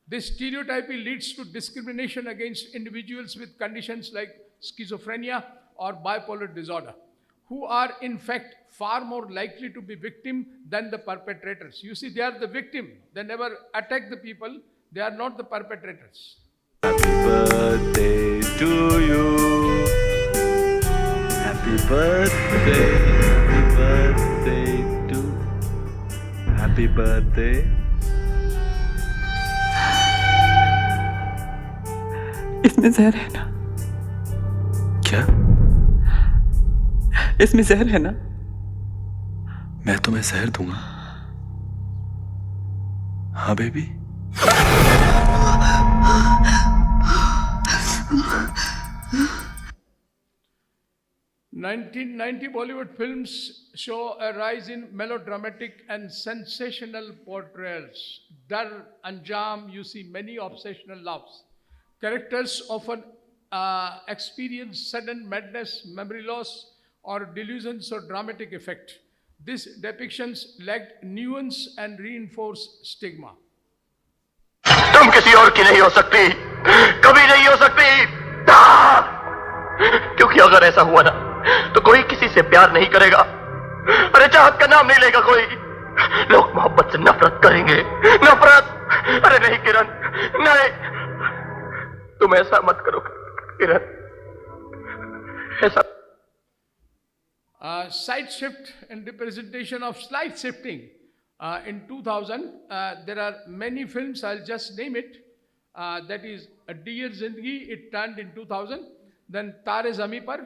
This stereotyping leads to discrimination against individuals with conditions like schizophrenia or bipolar disorder, who are in fact far more likely to be victim than the perpetrators. You see, they are the victim. They never attack the people. They are not the perpetrators.
Happy birthday to you. Happy birthday to. Happy birthday.
इसमें जहर है ना?
क्या?
इसमें जहर है ना?
मैं तुम्हें जहर दूंगा. हाँ baby.
(1990) Bollywood films show a rise in melodramatic and sensational portrayals. Dar, Anjam, you see many obsessional loves. Characters often experience sudden madness, memory loss, or delusions or dramatic effect. These depictions lacked nuance and reinforced stigma.
तुम किसी और की नहीं हो सकती, कभी नहीं हो सकती. क्योंकि अगर ऐसा हुआ ना, तो कोई किसी से प्यार नहीं करेगा. अरे चाहत का नाम नहीं लेगा कोई. लोग मोहब्बत से नफरत करेंगे. नफरत. अरे नहीं किरण, नहीं. तुम ऐसा मत करो किरण. ऐसा.
Side shift and representation of slide shifting. In 2000, there are many films, I'll just name it. That is Dear Zindagi, it turned in 2000. Then Tare Zami Par.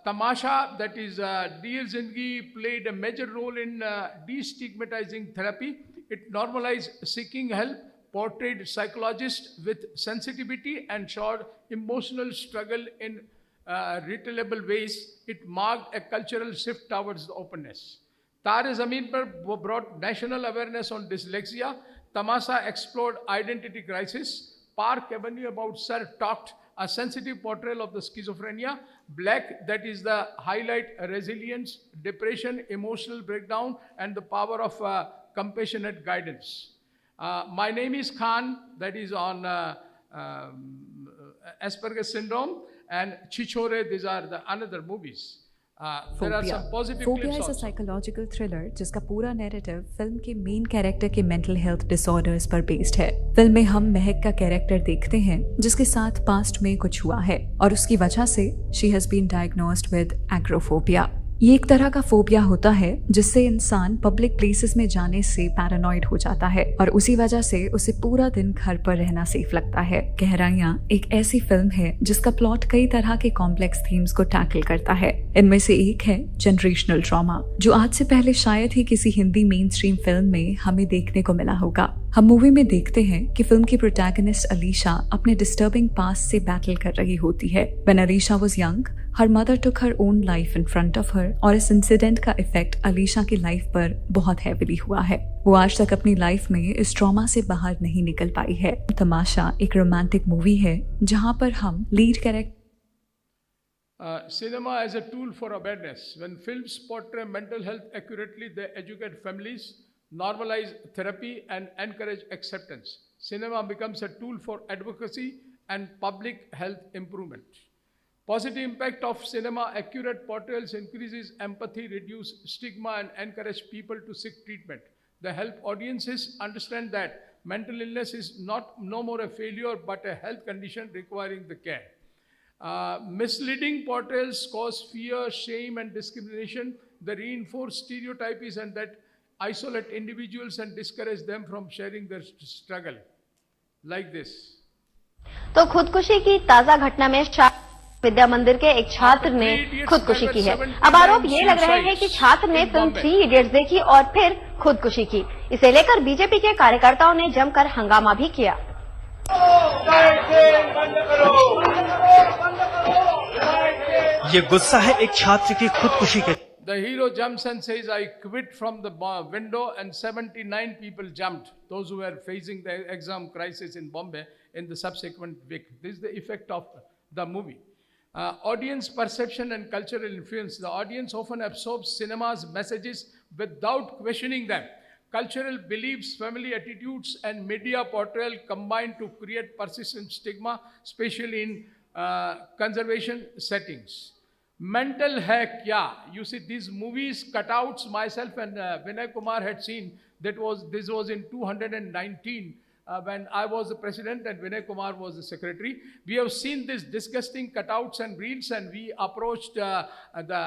Tamasha, that is Dear Zindagi, played a major role in destigmatizing therapy. It normalized seeking help, portrayed psychologists with sensitivity, and showed emotional struggle in retailable ways. It marked a cultural shift towards the openness. Tare Zameen Par brought national awareness on dyslexia. Tamasha explored identity crisis. Park Avenue About Self-Talked, a sensitive portrayal of the schizophrenia. Black, that is the highlight resilience, depression, emotional breakdown, and the power of compassionate guidance. My Name is Khan, that is on Asperger's syndrome, and Chichore, these are the another movies. There are some positive clips
Phobia is a
also.
psychological thriller जिसका पूरा narrative film के main character के mental health disorders पर based है. Film में हम महक का character देखते हैं जिसके साथ पास्ट में कुछ हुआ है और उसकी वजह से she has been diagnosed with agoraphobia. ये एक तरह का फोबिया होता है जिससे इंसान पब्लिक प्लेसेस में जाने से पैरानॉइड हो जाता है और उसी वजह से उसे पूरा दिन घर पर रहना सेफ लगता है। गहराइयां एक ऐसी फिल्म है जिसका प्लॉट कई तरह के कॉम्प्लेक्स थीम्स को टैकल करता है। इनमें से एक है जनरेशनल ट्रॉमा, जो आज से पहले शायद ही किसी हिंदी मेन स्ट्रीम फिल्म में हमें देखने को मिला होगा। हम मूवी में देखते हैं कि फिल्म की प्रोटैगनिस्ट अलीशा अपने डिस्टर्बिंग पास्ट से बैटल कर रही होती है। When Alisha was young, her mother took her own life in front of her और इस इंसिडेंट का इफेक्ट अलीशा की लाइफ पर बहुत हैविली हुआ है। वो आज तक अपनी लाइफ में इस ट्रॉमा से बाहर नहीं निकल पाई है। तमाशा एक रोमांटिक मूवी है जहां पर हम lead character
Cinema as a tool for awareness. When films portray mental health accurately, they educate families, normalize therapy, and encourage acceptance. Cinema becomes a tool for advocacy and public health improvement. Positive impact of cinema: accurate portrayals increases empathy, reduce stigma, and encourage people to seek treatment. They help audiences understand that mental illness is no more a failure but a health condition requiring the care. Misleading portrayals cause fear, shame, and discrimination. They reinforce stereotypes and that isolate individuals and discourage them from sharing their struggle. Like this.
तो खुदकुशी की ताजा घटना में विद्या मंदिर के एक छात्र ने खुदकुशी की है। अब आरोप ये लग रहे हैं कि छात्र ने फिल्म 3 इडियट्स देखी और फिर खुदकुशी की। इसे लेकर बीजेपी के कार्यकर्ताओं ने जमकर हंगामा भी किया।
ये गुस्सा है एक छात्र की खुदकुशी के।
The hero jumps and says, "I quit" from the window, and 79 people jumped. Those who were facing the exam crisis in Bombay in the subsequent week. This is the effect of the movie. Audience perception and cultural influence. The audience often absorbs cinema's messages without questioning them. Cultural beliefs, family attitudes, and media portrayal combine to create persistent stigma, especially in conservation settings. Mental hack, yeah. You see, these movies, cutouts, myself and Vinay Kumar had seen. This was in 219 when I was the president and Vinay Kumar was the secretary. We have seen these disgusting cutouts and reels, and we approached the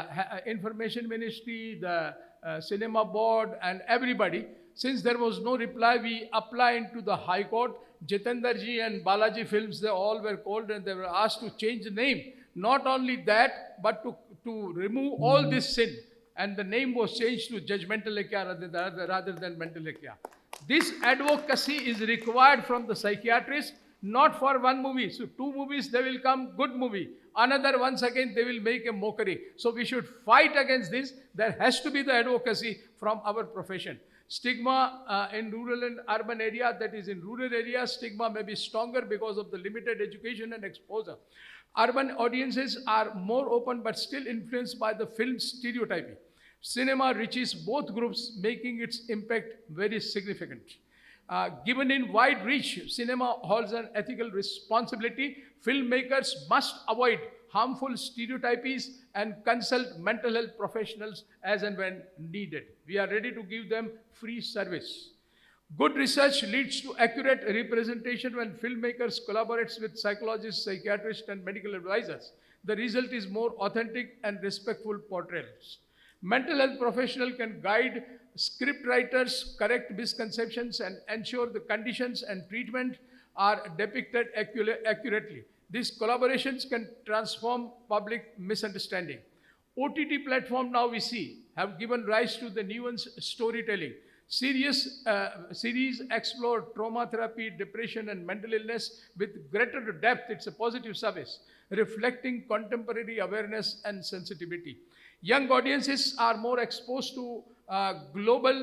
information ministry, the cinema board, and everybody. Since there was no reply, we applied to the High Court. Jitendra ji and Balaji Films, they all were called and they were asked to change the name. Not only that, but to remove all this sin. And the name was changed to Judgmental Ekya rather than Mental Ekya. This advocacy is required from the psychiatrists, not for one movie. So 2 movies, they will come, good movie. Another, once again, they will make a mockery. So we should fight against this. There has to be the advocacy from our profession. Stigma in rural and urban area, that is in rural areas, stigma may be stronger because of the limited education and exposure. Urban audiences are more open but still influenced by the film stereotyping. Cinema reaches both groups, making its impact very significant. Given in wide reach, cinema holds an ethical responsibility. Filmmakers must avoid harmful stereotypes and consult mental health professionals as and when needed. We are ready to give them free service. Good research leads to accurate representation when filmmakers collaborate with psychologists, psychiatrists, and medical advisors. The result is more authentic and respectful portrayals. Mental health professional can guide script writers, correct misconceptions, and ensure the conditions and treatment are depicted accurately. These collaborations can transform public misunderstanding. OTT platform now we see have given rise to the nuanced storytelling. Series explore trauma therapy, depression, and mental illness with greater depth. It's a positive service, reflecting contemporary awareness and sensitivity. Young audiences are more exposed to global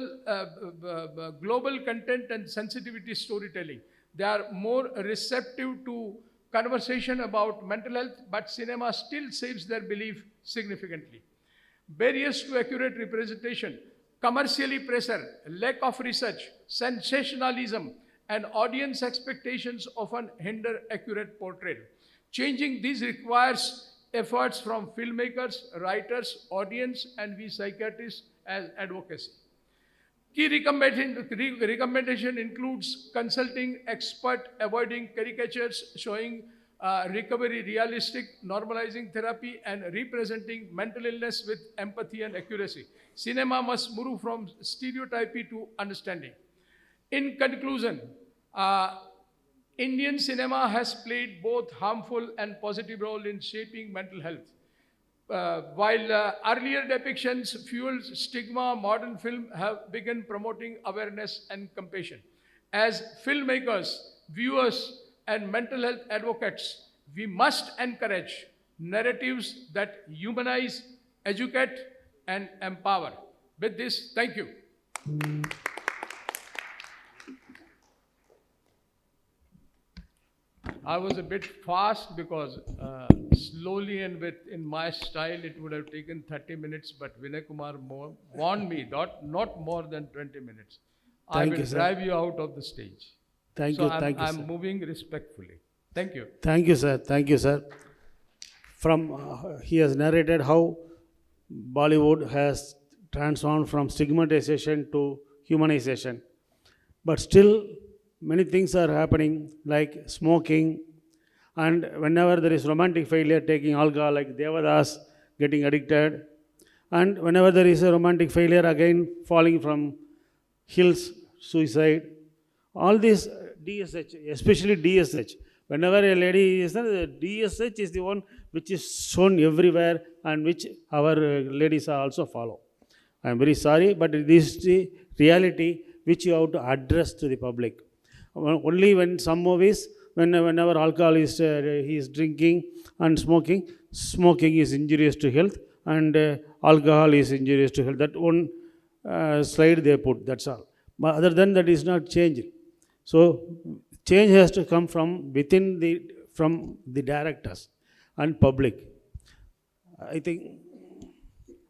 content and sensitivity storytelling. They are more receptive to conversation about mental health, but cinema still saves their belief significantly. Barriers to accurate representation: commercially pressure, lack of research, sensationalism, and audience expectations often hinder accurate portrayal. Changing these requires efforts from filmmakers, writers, audience, and we psychiatrists as advocacy. Key recommendation includes consulting expert, avoiding caricatures, showing recovery realistic, normalizing therapy, and representing mental illness with empathy and accuracy. Cinema must move from stereotypy to understanding. In conclusion, Indian cinema has played both harmful and positive role in shaping mental health. While earlier depictions fueled stigma, modern film have begun promoting awareness and compassion. As filmmakers, viewers, and mental health advocates, we must encourage narratives that humanize, educate, and empower. With this, thank you. I was a bit fast because slowly and in my style it would have taken 30 minutes, but Vinay Kumar warned me not more than 20 minutes. I will drive you out of the stage.
Thank you,
I'm moving respectfully. Thank you.
Thank you, sir. Thank you, sir. From he has narrated how Bollywood has transformed from stigmatization to humanization, but still many things are happening, like smoking, and whenever there is romantic failure, taking alcohol, like Devadas getting addicted, and whenever there is a romantic failure, again falling from hills, suicide. All this DSH, especially DSH. Whenever a lady is there, DSH is the one which is shown everywhere and which our ladies also follow. I am very sorry, but this is the reality which you have to address to the public. Only when some movies, whenever alcohol is he is drinking and smoking is injurious to health, and alcohol is injurious to health. That one slide they put, that's all. But other than that is not changing. So change has to come from within from the directors and public. I think.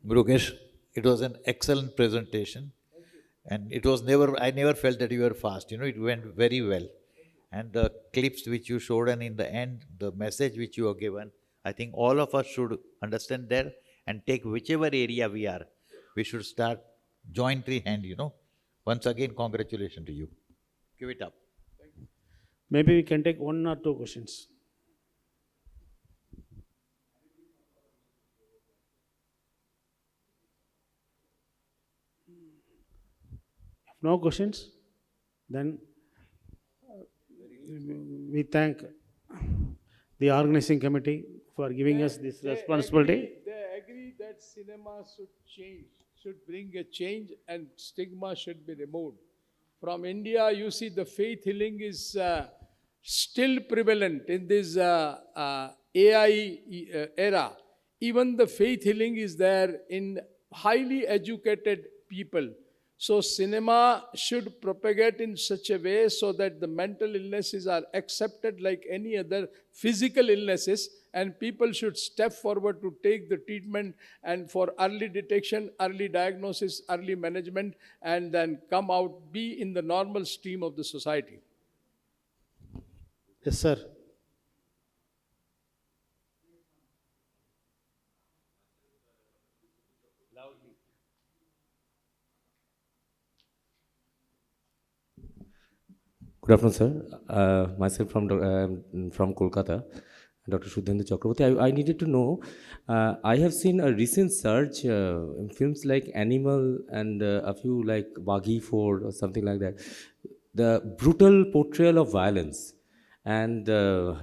Mrugesh, it was an excellent presentation. And it was I never felt that you were fast. You know, it went very well. And the clips which you showed, and in the end, the message which you have given, I think all of us should understand there and take whichever area we are. We should start jointly hand, you know. Once again, congratulations to you. Give it up.
Maybe we can take one or two questions. No questions? Then we thank the organizing committee for giving us this responsibility.
They agree that cinema should change, should bring a change, and stigma should be removed. From India, you see the faith healing is still prevalent in this AI era. Even the faith healing is there in highly educated people. So cinema should propagate in such a way so that the mental illnesses are accepted like any other physical illnesses, and people should step forward to take the treatment and for early detection, early diagnosis, early management, and then come out, be in the normal stream of the society.
Yes, sir.
Good afternoon, sir. Myself from Kolkata, Dr. Sudhendra Chakraborty. I needed to know, I have seen a recent surge in films like Animal and a few like Baghi Ford or something like that. The brutal portrayal of violence and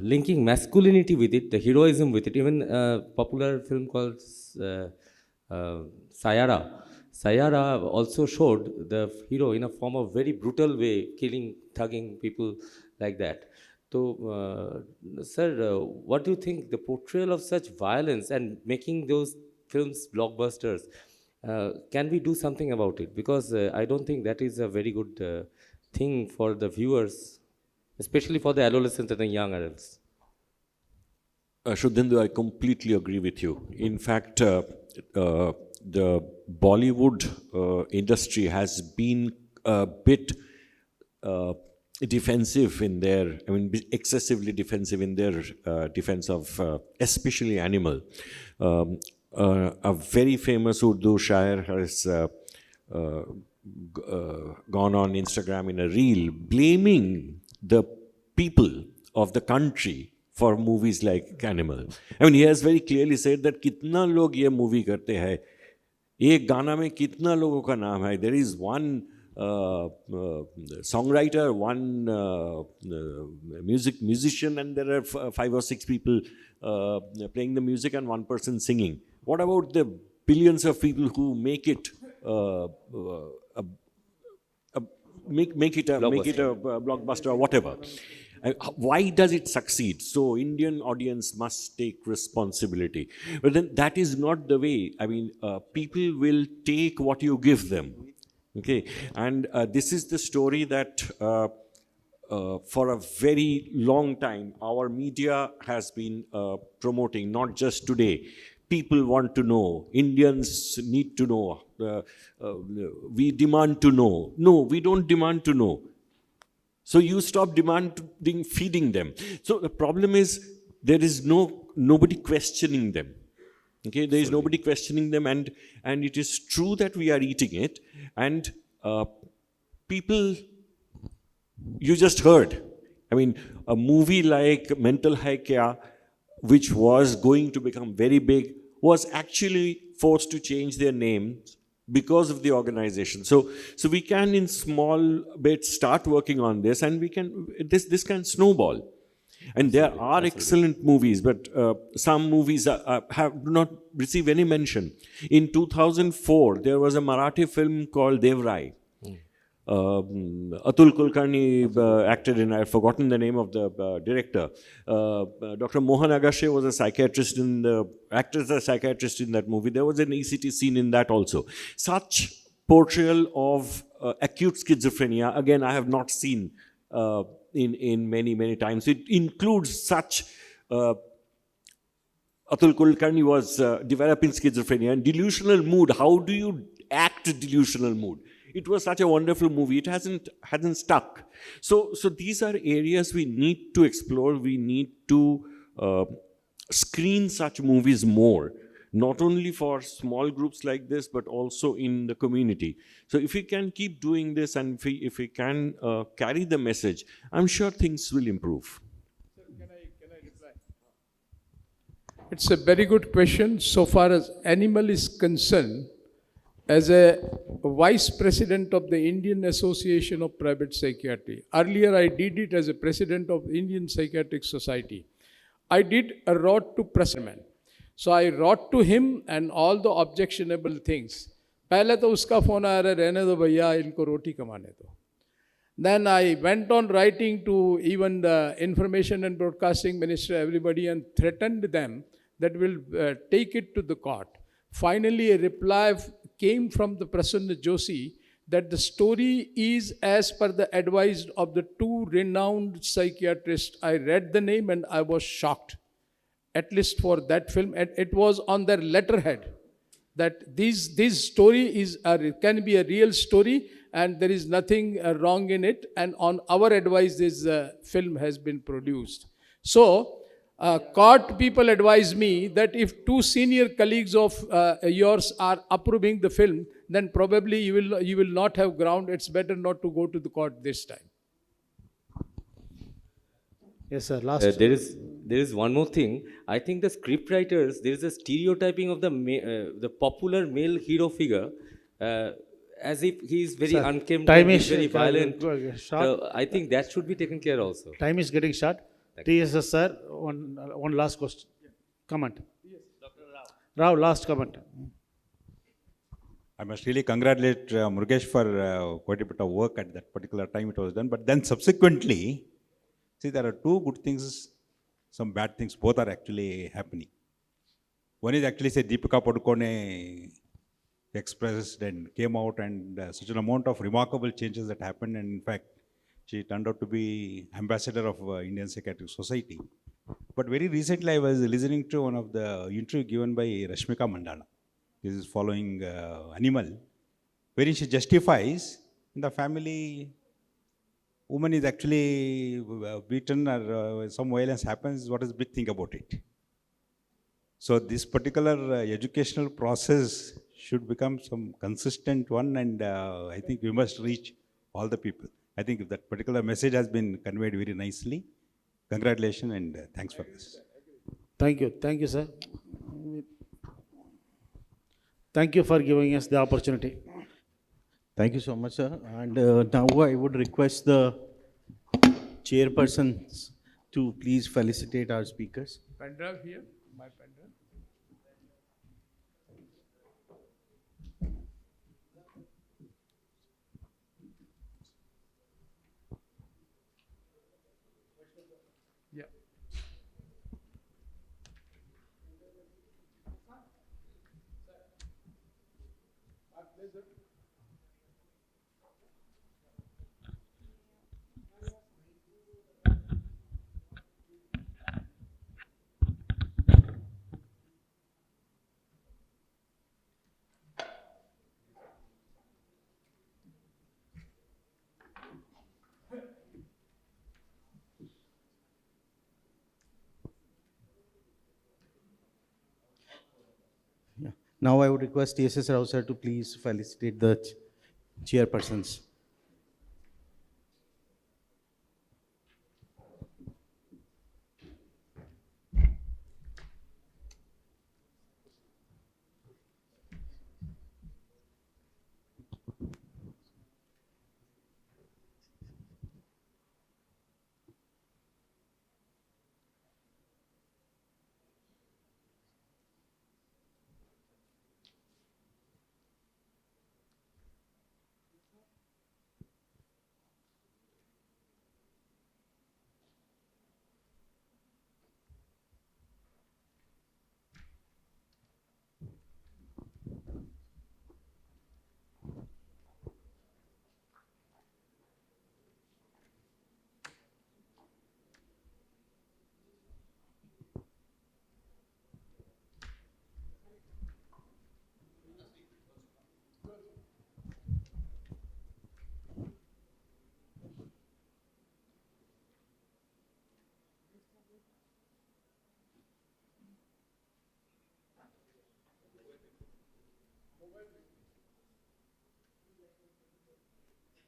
linking masculinity with it, the heroism with it. Even a popular film called Sayara. Sayara also showed the hero in a form of very brutal way, killing, thugging people like that. So, sir, what do you think the portrayal of such violence and making those films blockbusters, can we do something about it? Because I don't think that is a very good thing for the viewers, especially for the adolescents and the young adults.
Sudhendra, I completely agree with you. In fact, the Bollywood industry has been a bit defensive in their, excessively defensive in their defense of especially Animal. A very famous Urdu shair has gone on Instagram in a reel blaming the people of the country for movies like Animal. I mean, he has very clearly said that कितना लोग ये movie करते हैं, एक गाना में कितना लोगों का नाम है. There is one songwriter, one musician, and there are 5 or 6 people playing the music and one person singing. What about the billions of people who make it make it a blockbuster or whatever? Why does it succeed? So Indian audience must take responsibility. But then that is not the way. I mean, people will take what you give them. Okay, and this is the story that for a very long time our media has been promoting, not just today. People want to know, Indians need to know, we demand to know. No, we don't demand to know. So you stop demanding feeding them. So the problem is there is nobody questioning them. Okay, there is nobody questioning them, and it is true that we are eating it, and people, you just heard. I mean, a movie like Mental Hai Kya, which was going to become very big, was actually forced to change their names because of the organization. So we can, in small bits, start working on this, and we can this can snowball. And there are excellent movies, but some movies do not receive any mention. In 2004, there was a Marathi film called Devrai. Atul Kulkarni acted in, I've forgotten the name of the director. Dr. Mohan Agashe was a psychiatrist acted as a psychiatrist in that movie. There was an ECT scene in that also. Such portrayal of acute schizophrenia, again, I have not seen in many times. It includes such, Atul Kulkarni was developing schizophrenia and delusional mood. How do you act delusional mood? It was such a wonderful movie. It hasn't stuck. So these are areas we need to explore. We need to screen such movies more, not only for small groups like this, but also in the community. So if we can keep doing this, and if we can carry the message, I'm sure things will improve.
Sir, can I reply? It's a very good question. So far as Animal is concerned, as a vice president of the Indian Association of Private Psychiatry, earlier I did it as a president of Indian Psychiatric Society. I did a wrote to President. So I wrote to him and all the objectionable things. पहले तो उसका phone आया रहने दो भैया इनको रोटी कमाने दो. Then I went on writing to even the Information and Broadcasting Minister, everybody, and threatened them that we'll take it to the court. Finally, a reply came from the Prasanna Joshi that the story is as per the advice of the 2 renowned psychiatrists. I read the name and I was shocked. At least for that film, and it was on their letterhead that this story can be a real story and there is nothing wrong in it, and on our advice this film has been produced. So court people advise me that if 2 senior colleagues of yours are approving the film, then probably you will not have ground. It's better not to go to the court this time.
Yes, sir. Last.
There is one more thing. I think the script writers, there is a stereotyping of the popular male hero figure as if he is very unkempt, very violent. So I think that should be taken care also.
Time is getting short. TSS sir, one last question. Comment.
Yes, Dr.
Rao, last comment.
I must really congratulate Mrugesh for quite a bit of work at that particular time it was done. But then subsequently, see, there are 2 good things, some bad things, both are actually happening. One is actually, say, Deepika Padukone expressed and came out, and such an amount of remarkable changes that happened, and in fact, she turned out to be ambassador of Indian Psychiatric Society. But very recently, I was listening to one of the interview given by Rashmika Mandana. This is following Animal, wherein she justifies in the family, woman is actually beaten or some violence happens, what is the big thing about it? So this particular educational process should become some consistent one, and I think we must reach all the people. I think if that particular message has been conveyed very nicely, Congratulations and thanks for this.
Thank you, sir. Thank you for giving us the opportunity.
Thank you so much, sir. And now I would request the chairpersons to please felicitate our speakers.
Pen drive here, my pen drive. Yeah.
Now I would request TSS Rao sir to please felicitate the chairpersons.